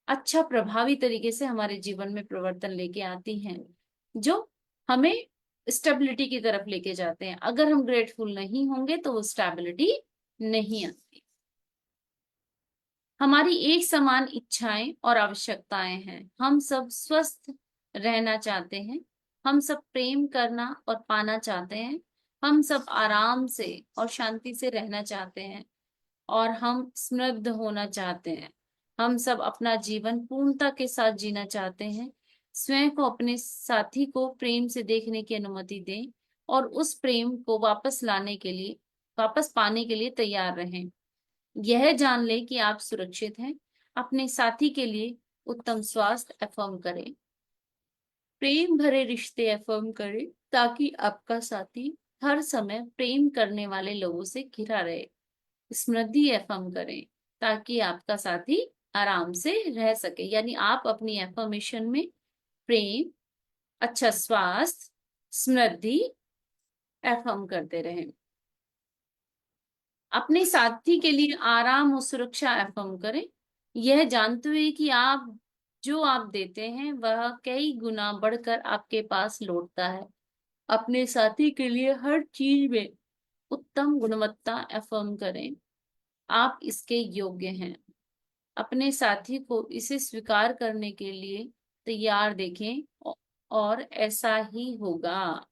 [SPEAKER 3] अच्छा प्रभावी तरीके से हमारे जीवन में परिवर्तन लेके आती हैं, जो हमें स्टेबिलिटी की तरफ लेके जाते हैं। अगर हम ग्रेटफुल नहीं होंगे तो वो स्टेबिलिटी नहीं आती। हमारी एक समान इच्छाएं और आवश्यकताएं हैं। हम सब स्वस्थ रहना चाहते हैं, हम सब प्रेम करना और पाना चाहते हैं, हम सब आराम से और शांति से रहना चाहते हैं और हम समृद्ध होना चाहते हैं। हम सब अपना जीवन पूर्णता के साथ जीना चाहते हैं। स्वयं को अपने साथी को प्रेम से देखने की अनुमति दें और उस प्रेम को वापस पाने के लिए तैयार रहें। यह जान लें कि आप सुरक्षित हैं। अपने साथी के लिए उत्तम स्वास्थ्य अफर्म करें, प्रेम भरे रिश्ते अफर्म करें, ताकि आपका साथी हर समय प्रेम करने वाले लोगों से घिरा रहे। समृद्धि एफर्म करें ताकि आपका साथी आराम से रह सके। यानी आप अपनी एफर्मेशन में प्रेम, अच्छा स्वास्थ्य, समृद्धि एफर्म करते रहें। अपने साथी के लिए आराम और सुरक्षा एफर्म करें, यह जानते हुए कि जो आप देते हैं वह कई गुना बढ़कर आपके पास लौटता है। अपने साथी के लिए हर चीज में उत्तम गुणवत्ता एफर्म करें, आप इसके योग्य हैं। अपने साथी को इसे स्वीकार करने के लिए तैयार देखें और ऐसा ही होगा।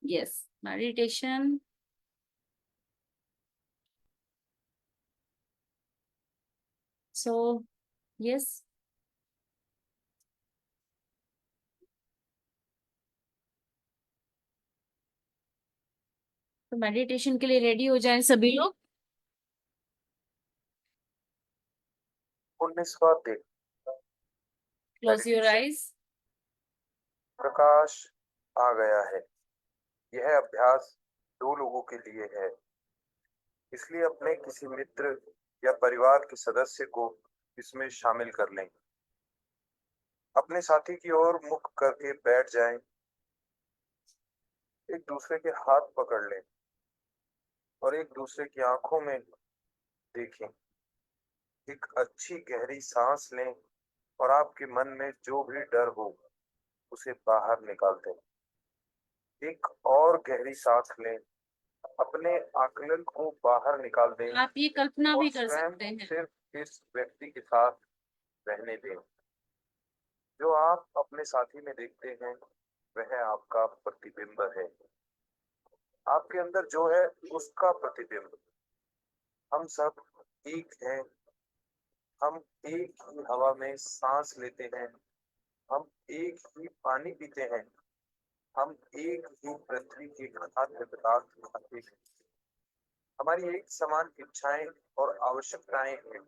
[SPEAKER 3] Yes, meditation. सो यस, तो मेडिटेशन के लिए रेडी हो जाएं सभी लोग।
[SPEAKER 2] 19वां दिन।
[SPEAKER 3] Close your eyes.
[SPEAKER 5] प्रकाश आ गया है। यह अभ्यास 2 लोगों के लिए है, इसलिए अपने किसी मित्र या परिवार के सदस्य को इसमें शामिल कर लें। अपने साथी की ओर मुख करके बैठ जाएं, एक दूसरे के हाथ पकड़ लें और एक दूसरे की आंखों में देखें। एक अच्छी गहरी सांस लें और आपके मन में जो भी डर हो उसे बाहर निकाल दें। एक और गहरी सांस लें, अपने आकलन को बाहर निकाल दें
[SPEAKER 3] आप ये कल्पना
[SPEAKER 5] और
[SPEAKER 3] भी कर
[SPEAKER 5] स्वयं
[SPEAKER 3] सकते हैं।
[SPEAKER 5] सिर्फ इस व्यक्ति के साथ रहने दें। जो आप अपने साथी में देखते हैं वह आपका प्रतिबिंब है, आपके अंदर जो है उसका प्रतिबिंब। हम सब एक हैं, हम एक ही हवा में सांस लेते हैं, हम एक ही पानी पीते हैं, हम एक ही पृथ्वी के खाद्य पदार्थ खाते हैं। हमारी एक समान इच्छाएं और आवश्यकताएं हैं।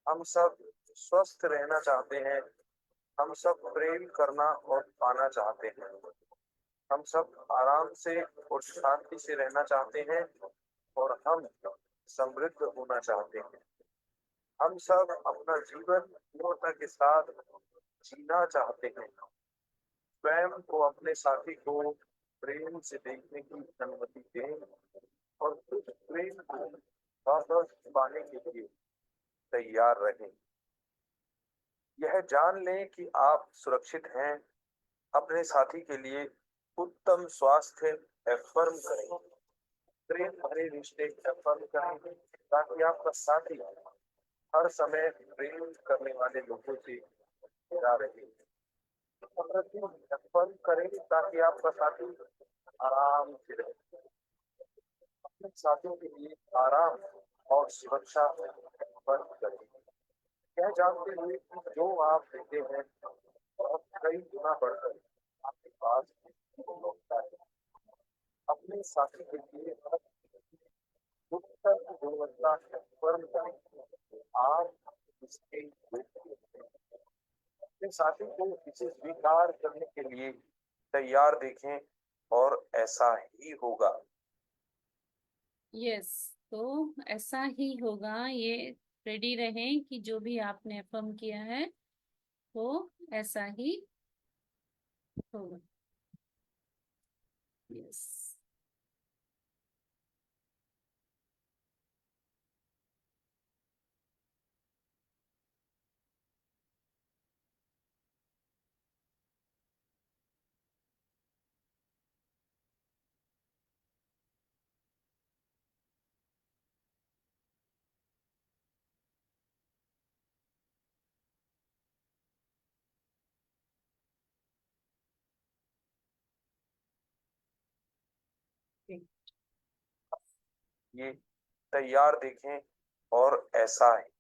[SPEAKER 5] हम सब स्वस्थ रहना चाहते हैं, हम सब प्रेम करना और पाना चाहते हैं, हम सब आराम से और शांति से रहना चाहते हैं और हम समृद्ध होना चाहते हैं। हम सब अपना जीवन पूर्णता के साथ जीना चाहते हैं। स्वयं को अपने साथी को प्रेम से देखने की अनुमति दें और उस प्रेम को वापस पाने के लिए तैयार रहें। यह जान लें कि आप सुरक्षित हैं। अपने साथी के लिए उत्तम स्वास्थ्य एफर्म करें, प्रेम भरे रिश्ते एफर्म करें, ताकि आपका साथी हर समय प्रेम करने वाले लोगों से घिरा रहे। समृद्धि एफर्म करें ताकि आपका साथी आराम से रहे। अपने साथियों के लिए आराम और सुरक्षा एफर्म करें, यह जानते हुए कि जो आप देते हैं और कई गुना बढ़कर आपके पास लौटता है। अपने साथी के लिए उत्तम गुणवत्ता एफर्म करें। आप इसके योग्य हैं। अपने साथी को इसे स्वीकार करने के लिए तैयार देखें और ऐसा ही होगा।
[SPEAKER 3] यस, तो ऐसा ही होगा। ये रेडी रहें कि जो भी आपने अफर्म किया है वो ऐसा ही होगा। यस।
[SPEAKER 5] ये तैयार देखें और ऐसा ही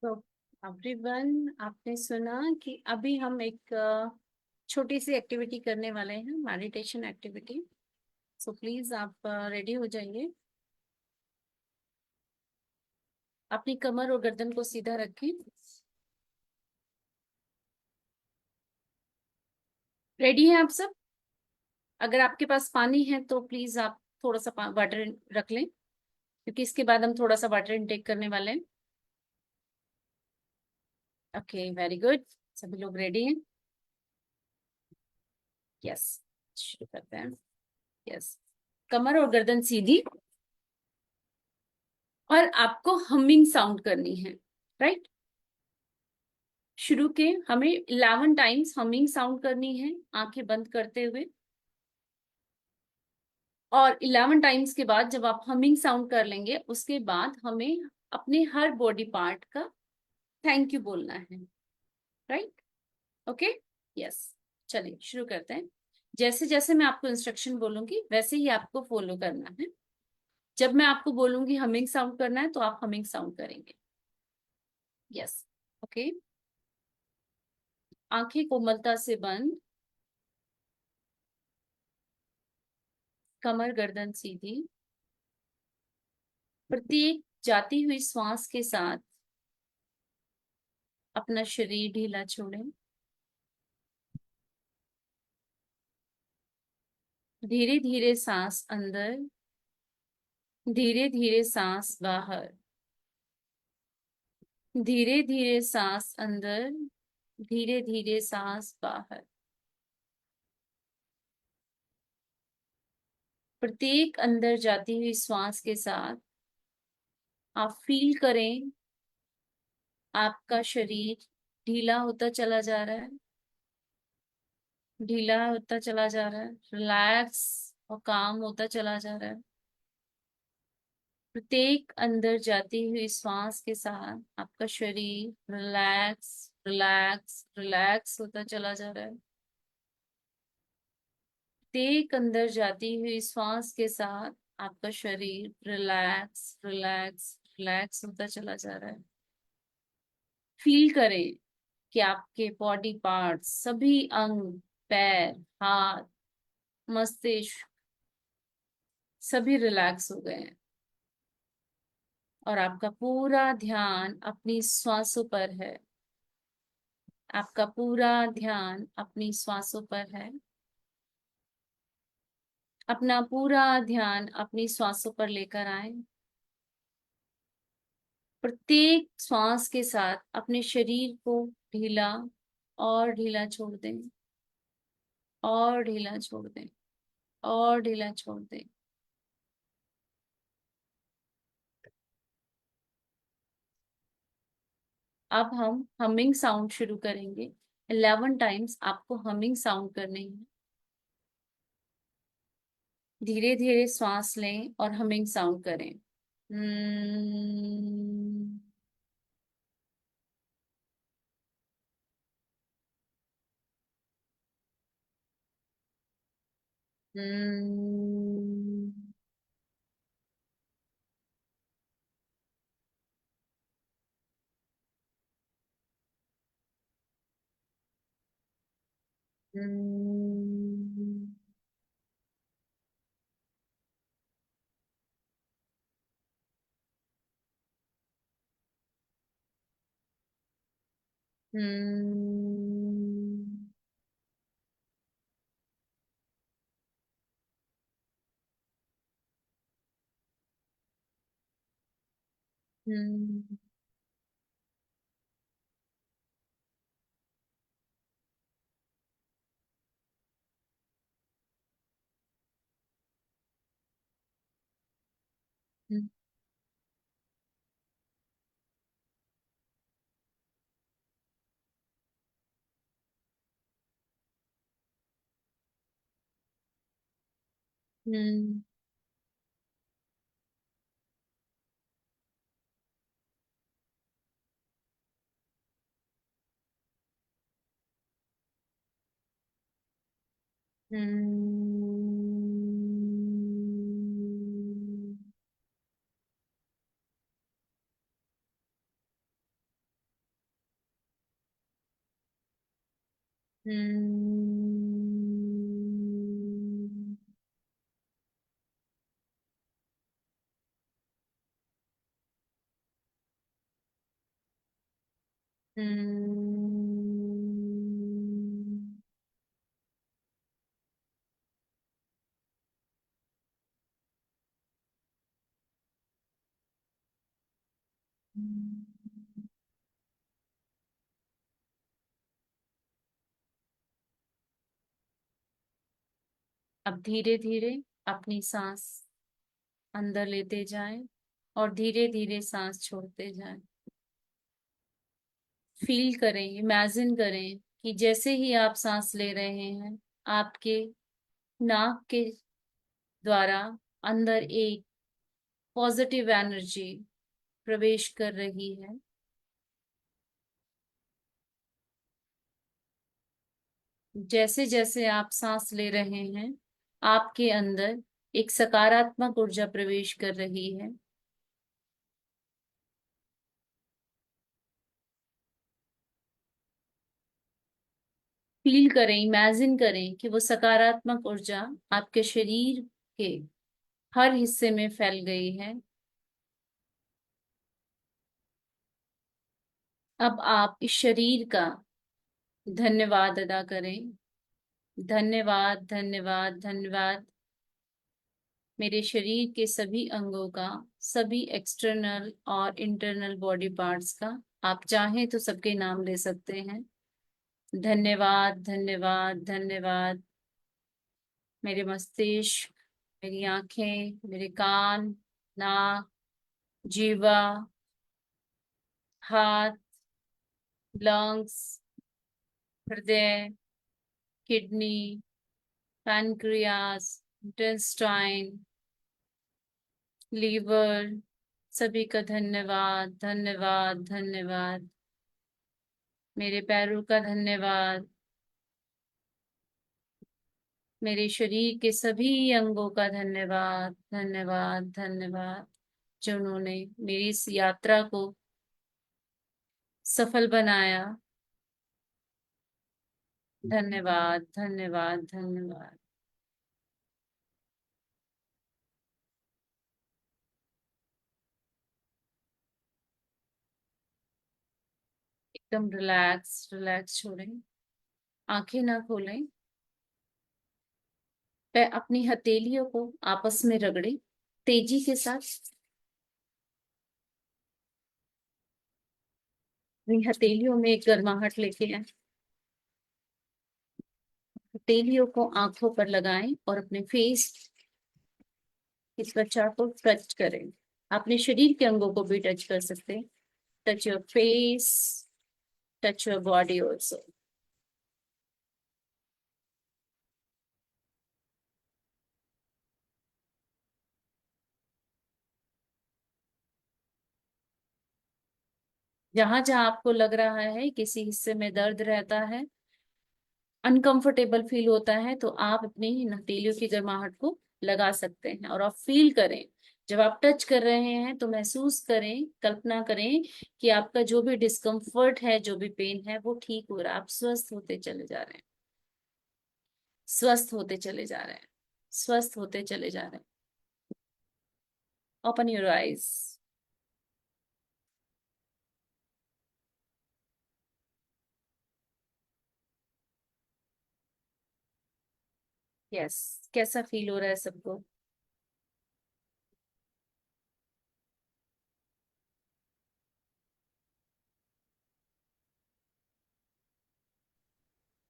[SPEAKER 3] तो एवरीवन, आपने सुना कि अभी हम एक छोटी सी एक्टिविटी करने वाले हैं, मेडिटेशन एक्टिविटी। सो प्लीज आप रेडी हो जाइए। अपनी कमर और गर्दन को सीधा रखें। रेडी हैं आप सब? अगर आपके पास पानी है तो प्लीज आप थोड़ा सा वाटर रख लें, क्योंकि इसके बाद हम थोड़ा सा वाटर इनटेक करने वाले हैं। Okay, very good. सभी लोग रेडी हैं? यस, शुरू करते हैं। यस, कमर और गर्दन सीधी, और आपको हमिंग साउंड करनी है, राइट? शुरू के हमें 11 टाइम्स हमिंग साउंड करनी है आंखें बंद करते हुए। और 11 टाइम्स के बाद जब आप हमिंग साउंड कर लेंगे, उसके बाद हमें अपने हर बॉडी पार्ट का थैंक यू बोलना है। राइट? Okay, yes. चलिए शुरू करते हैं। जैसे जैसे मैं आपको इंस्ट्रक्शन बोलूंगी वैसे ही आपको फॉलो करना है। जब मैं आपको बोलूंगी हमिंग साउंड करना है तो आप हमिंग साउंड करेंगे। Yes, okay. आंखें कोमलता से बंद, कमर गर्दन सीधी। प्रत्येक जाती हुई श्वास के साथ अपना शरीर ढीला छोड़ें। धीरे धीरे सांस अंदर, धीरे धीरे सांस बाहर। धीरे धीरे सांस अंदर, धीरे धीरे सांस बाहर। प्रत्येक अंदर जाती हुई श्वास के साथ आप फील करें आपका शरीर ढीला होता चला जा रहा है, ढीला होता चला जा रहा है, रिलैक्स और काम होता चला जा रहा है। प्रत्येक अंदर जाती हुई श्वास के साथ आपका शरीर रिलैक्स रिलैक्स रिलैक्स होता चला जा रहा है। प्रत्येक अंदर जाती हुई श्वास के साथ आपका शरीर रिलैक्स रिलैक्स रिलैक्स होता चला जा रहा है। फील करें कि आपके बॉडी पार्ट्स, सभी अंग, पैर, हाथ, मस्तिष्क सभी रिलैक्स हो गए हैं और आपका पूरा ध्यान अपनी श्वासों पर है। आपका पूरा ध्यान अपनी श्वासों पर है। अपना पूरा ध्यान अपनी श्वासों पर लेकर आए। प्रत्येक श्वास के साथ अपने शरीर को ढीला और ढीला छोड़ दें, और ढीला छोड़ दें, और ढीला छोड़ दें। अब हम हमिंग साउंड शुरू करेंगे। 11 टाइम्स आपको हमिंग साउंड करनी है। धीरे धीरे श्वास लें और हमिंग साउंड करें। Hmm. Hmm. Hmm. Hmm. Hmm. Hmm. Hmm. Hmm. Hmm. Hmm. अब धीरे धीरे अपनी सांस अंदर लेते जाएं और धीरे धीरे सांस छोड़ते जाएं। फील करें, इमेजिन करें कि जैसे ही आप सांस ले रहे हैं, आपके नाक के द्वारा अंदर एक पॉजिटिव एनर्जी प्रवेश कर रही है। जैसे जैसे आप सांस ले रहे हैं, आपके अंदर एक सकारात्मक ऊर्जा प्रवेश कर रही है। फील करें, इमेजिन करें कि वो सकारात्मक ऊर्जा आपके शरीर के हर हिस्से में फैल गई है। अब आप इस शरीर का धन्यवाद अदा करें। धन्यवाद, धन्यवाद, धन्यवाद। मेरे शरीर के सभी अंगों का, सभी एक्सटर्नल और इंटरनल बॉडी पार्ट्स का, आप चाहें तो सबके नाम ले सकते हैं। धन्यवाद, धन्यवाद, धन्यवाद। मेरे मस्तिष्क, मेरी आंखें, मेरे कान, नाक, जीवा, हाथ, लंग्स, हृदय, किडनी, पैनक्रियास, इंटेस्टाइन, लीवर, सभी का धन्यवाद, धन्यवाद, धन्यवाद। मेरे पैरों का धन्यवाद। मेरे शरीर के सभी अंगों का धन्यवाद, धन्यवाद, धन्यवाद, जिन्होंने मेरी इस यात्रा को सफल बनाया। धन्यवाद, धन्यवाद, धन्यवाद। एकदम रिलैक्स, रिलैक्स छोड़ें, आंखें ना खोलें। अपनी हथेलियों को आपस में रगड़ें तेजी के साथ। अपनी हथेलियों में एक गर्माहट लेके आए। हथेलियों को आंखों पर लगाएं और अपने फेस की त्वचा को टच करें। अपने शरीर के अंगों को भी टच कर सकते हैं। Touch your face, touch your body also. जहां जहां आपको लग रहा है किसी हिस्से में दर्द रहता है, अनकंफर्टेबल फील होता है, तो आप अपनी हथेलियों की गर्माहट को लगा सकते हैं और आप फील करें। जब आप टच कर रहे हैं तो महसूस करें, कल्पना करें कि आपका जो भी डिस्कम्फर्ट है, जो भी पेन है, वो ठीक हो रहा है। आप स्वस्थ होते चले जा रहे हैं, स्वस्थ होते चले जा रहे हैं, स्वस्थ होते चले जा रहे हैं। Open your eyes. यस, कैसा फील हो रहा है सबको?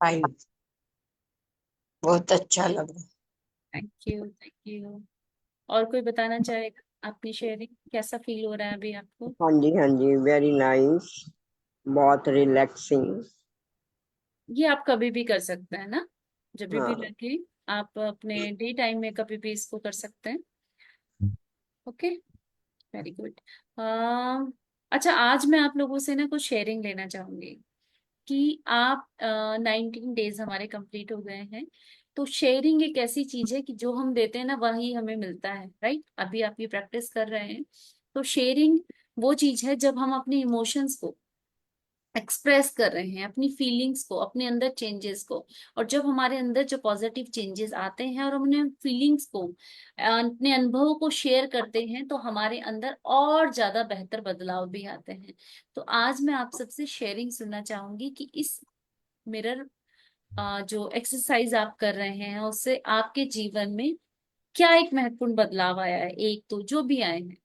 [SPEAKER 6] फाइन, बहुत अच्छा लगा।
[SPEAKER 3] Thank you, thank you. और कोई बताना चाहेगा अपनी शेयरिंग? कैसा फील हो रहा है अभी आपको?
[SPEAKER 6] हाँ जी, वेरी नाइस, बहुत रिलैक्सिंग।
[SPEAKER 3] ये आप कभी भी कर सकते हैं ना, जब भी
[SPEAKER 6] हाँ
[SPEAKER 3] लगे। आप अपने डे टाइम में कभी भी इसको कर सकते हैं। Okay, very good. अच्छा, आज मैं आप लोगों से ना कुछ शेयरिंग लेना चाहूंगी कि आप 19 डेज हमारे कंप्लीट हो गए हैं। तो शेयरिंग एक ऐसी चीज है कि जो हम देते हैं ना, वही हमें मिलता है, राइट? अभी आप ये प्रैक्टिस कर रहे हैं। तो शेयरिंग वो चीज है जब हम अपने इमोशंस को एक्सप्रेस कर रहे हैं, अपनी फीलिंग्स को, अपने अंदर चेंजेस को। और जब हमारे अंदर जो पॉजिटिव चेंजेस आते हैं और हम अपने फीलिंग्स को, अपने अनुभवों को शेयर करते हैं, तो हमारे अंदर और ज्यादा बेहतर बदलाव भी आते हैं। तो आज मैं आप सबसे शेयरिंग सुनना चाहूंगी कि इस मिरर जो एक्सरसाइज आप कर रहे हैं, उससे आपके जीवन में क्या एक महत्वपूर्ण बदलाव आया है, एक तो जो भी आए हैं।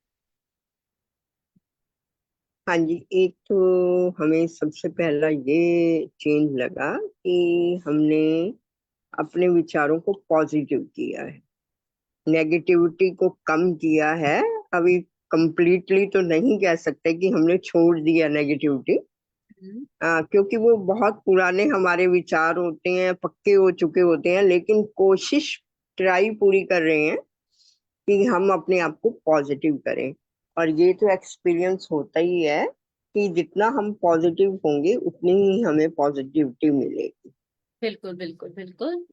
[SPEAKER 6] हाँ जी, एक तो हमें सबसे पहला ये चेंज लगा कि हमने अपने विचारों को पॉजिटिव किया है, नेगेटिविटी को कम किया है। अभी कंप्लीटली तो नहीं कह सकते कि हमने छोड़ दिया नेगेटिविटी, क्योंकि वो बहुत पुराने हमारे विचार होते हैं, पक्के हो चुके होते हैं, लेकिन कोशिश ट्राई पूरी कर रहे हैं कि हम अपने आप को पॉजिटिव करें। और ये तो एक्सपीरियंस होता ही है कि जितना हम पॉजिटिव होंगे उतनी ही हमें पॉजिटिविटी मिलेगी।
[SPEAKER 3] बिल्कुल बिल्कुल बिल्कुल।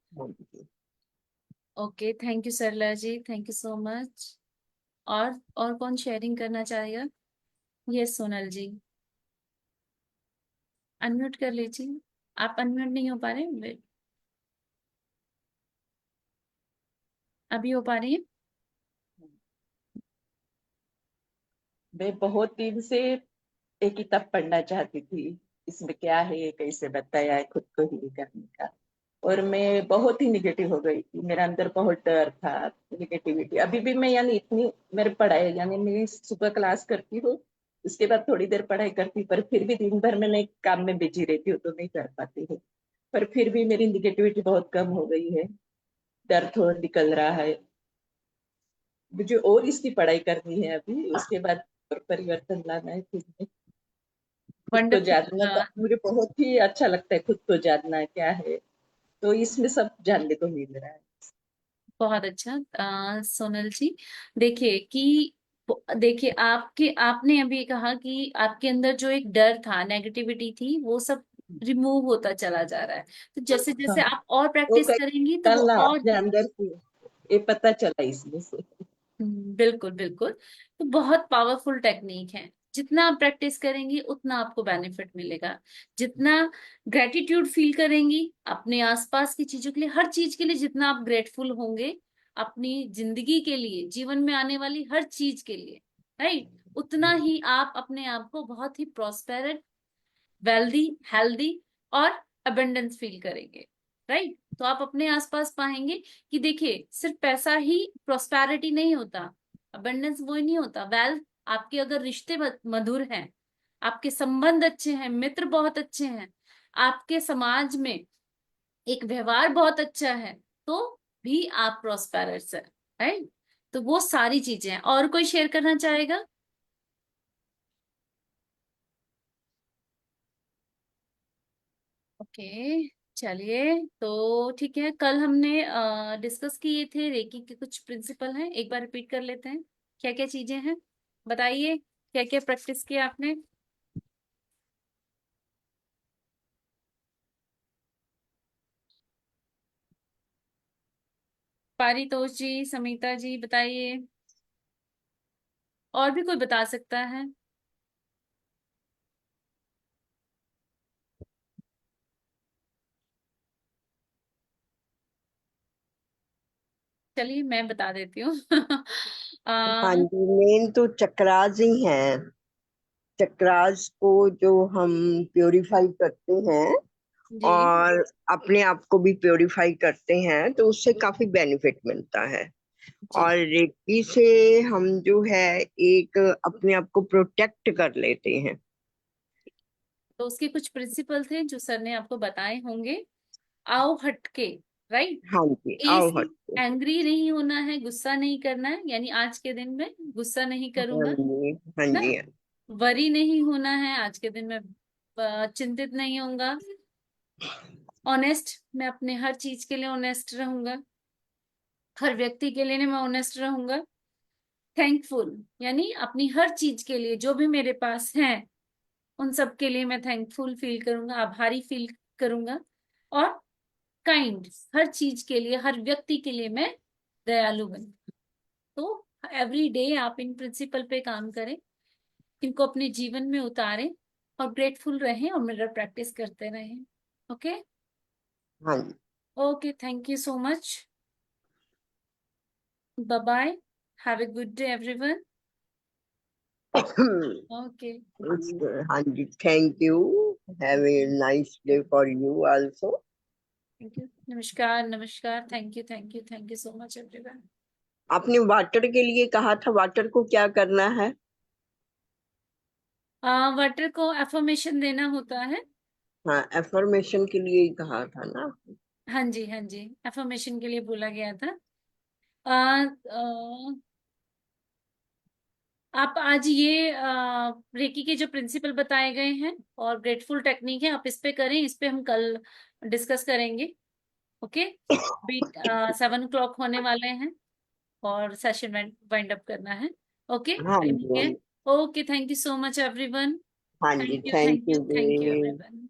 [SPEAKER 3] Okay, thank you Sarla ji, thank you so much. और कौन शेयरिंग करना चाहेगा? यस सोनल जी, अनम्यूट कर लीजिए। आप अनम्यूट नहीं हो पा रहे, वेट, अभी हो पा रही है?
[SPEAKER 7] मैं बहुत दिन से एक किताब पढ़ना चाहती थी, इसमें क्या है, कैसे बताया है खुद को हील करने का। और मैं बहुत ही निगेटिव हो गई थी, मेरा अंदर बहुत डर था, निगेटिविटी। अभी भी मैं यानी इतनी मेरी पढ़ाई, यानी मैं सुबह क्लास करती हूँ, उसके बाद थोड़ी देर पढ़ाई करती हूँ, पर फिर भी दिन भर मैंने काम में बिजी रहती हूँ तो नहीं कर पाती हूँ। पर फिर भी मेरी निगेटिविटी बहुत कम हो गई है, डर थोड़ा निकल रहा है। मुझे और इसकी पढ़ाई करनी है अभी, उसके बाद और परिवर्तन लाना है खुद में। खुद को जानना
[SPEAKER 3] वंडरफुल।
[SPEAKER 7] का मुझे बहुत ही अच्छा लगता है, खुद को जानना क्या है, तो इसमें सब जानने को मिल रहा है।
[SPEAKER 3] बहुत अच्छा। सोनल जी, देखिए कि देखिए आपने अभी कहा कि आपके अंदर जो एक डर था, नेगेटिविटी थी, वो सब रिमूव होता चला जा रहा है। तो जैसे
[SPEAKER 7] हाँ,
[SPEAKER 3] जैसे आप और
[SPEAKER 7] वो
[SPEAKER 3] प्रैक्टिस
[SPEAKER 7] कहीं
[SPEAKER 3] करेंगी तो वो
[SPEAKER 7] निकलना
[SPEAKER 3] और
[SPEAKER 7] अपने अंदर से, ये पता चला इसमें से।
[SPEAKER 3] बिल्कुल बिल्कुल। तो बहुत पावरफुल टेक्निक है, जितना आप प्रैक्टिस करेंगी उतना आपको बेनिफिट मिलेगा। जितना ग्रेटिट्यूड फील करेंगी अपने आसपास की चीजों के लिए, हर चीज के लिए जितना आप ग्रेटफुल होंगे, अपनी जिंदगी के लिए, जीवन में आने वाली हर चीज के लिए, राइट, उतना ही आप अपने आप को बहुत ही प्रॉस्पेरट, वेल्दी, हेल्दी और अबंडेंस फील करेंगे, राइट। तो आप अपने आसपास पाएंगे कि देखिए सिर्फ पैसा ही प्रोस्पैरिटी नहीं होता, अबंडेंस वो ही नहीं होता। वेल्थ, आपके अगर रिश्ते मधुर हैं, आपके संबंध अच्छे हैं, मित्र बहुत अच्छे हैं, आपके समाज में एक व्यवहार बहुत अच्छा है, तो भी आप प्रोस्पेरस है, राइट। तो वो सारी चीजें हैं। और कोई शेयर करना चाहेगा? ओके, चलिए तो ठीक है। कल हमने डिस्कस किए थे रेकी के कुछ प्रिंसिपल हैं, एक बार रिपीट कर लेते हैं। क्या क्या चीजें हैं बताइए, क्या क्या प्रैक्टिस किया आपने? पारितोष जी, समीता जी, बताइए। और भी कोई बता सकता है? चलिए मैं बता देती हूँ।
[SPEAKER 6] हाँ जी, मेन तो चक्रास ही हैं। चक्रास को जो हम प्योरीफाई करते हैं
[SPEAKER 3] जी
[SPEAKER 6] और अपने आप को भी प्योरीफाई करते हैं तो उससे काफी बेनिफिट मिलता है।
[SPEAKER 3] जी।
[SPEAKER 6] और रेकी से हम जो है एक अपने आप को प्रोटेक्ट कर लेते हैं।
[SPEAKER 3] तो उसके कुछ प्रिंसिपल थे जो सर ने आपको बताए होंगे। आओ हटके, राइट।
[SPEAKER 6] हाँ जी,
[SPEAKER 3] ए
[SPEAKER 6] आओ
[SPEAKER 3] से
[SPEAKER 6] हट के।
[SPEAKER 3] एंग्री नहीं होना है, गुस्सा नहीं करना है, यानी आज के दिन में गुस्सा नहीं
[SPEAKER 6] हाँ
[SPEAKER 3] करूंगा
[SPEAKER 6] जी, हाँ
[SPEAKER 3] ना।
[SPEAKER 6] जी।
[SPEAKER 3] वरी नहीं होना है, आज के दिन में चिंतित नहीं होऊंगा। ऑनेस्ट, मैं अपने हर चीज के लिए ऑनेस्ट रहूंगा, हर व्यक्ति के लिए मैं ऑनेस्ट रहूंगा। थैंकफुल, यानी अपनी हर चीज के लिए जो भी मेरे पास है उन सब के लिए मैं थैंकफुल फील करूंगा, आभारी फील करूंगा। और काइंड, हर चीज के लिए, हर व्यक्ति के लिए मैं दयालु बनूंगा। तो एवरी डे आप इन प्रिंसिपल पे काम करें, इनको अपने जीवन में उतारें और ग्रेटफुल रहें और मिरर प्रैक्टिस करते रहें। ओके।
[SPEAKER 6] हाँ जी।
[SPEAKER 3] Okay, thank you so much. Bye bye, have a good day everyone. Okay,
[SPEAKER 6] हाँ जी, thank you. Have a nice day for you also.
[SPEAKER 3] Thank you, नमस्कार नमस्कार, thank you thank you thank you so much everyone.
[SPEAKER 6] आपने water के लिए कहा था, water को क्या करना है?
[SPEAKER 3] वाटर को अफर्मेशन देना होता है।
[SPEAKER 6] हाँ, एफर्मेशन के लिए ही कहा था ना।
[SPEAKER 3] हाँ जी हाँ जी, अफर्मेशन के लिए बोला गया था। आ, आ, आप आज ये रेकी के जो प्रिंसिपल बताए गए हैं और ग्रेटफुल टेक्निक है, आप इस पे करें, इस पे हम कल डिस्कस करेंगे। ओके, अभी 7 o'clock होने वाले हैं और सेशन वाइंड अप करना है। ओके,
[SPEAKER 6] हाँ
[SPEAKER 3] टाइम हो
[SPEAKER 6] जी,
[SPEAKER 3] गया। Okay, thank you so much everyone.
[SPEAKER 6] हाँ जी,
[SPEAKER 3] thank you,
[SPEAKER 6] thank
[SPEAKER 3] thank
[SPEAKER 6] you
[SPEAKER 3] you, thank you
[SPEAKER 6] जी।
[SPEAKER 3] एवरीवन।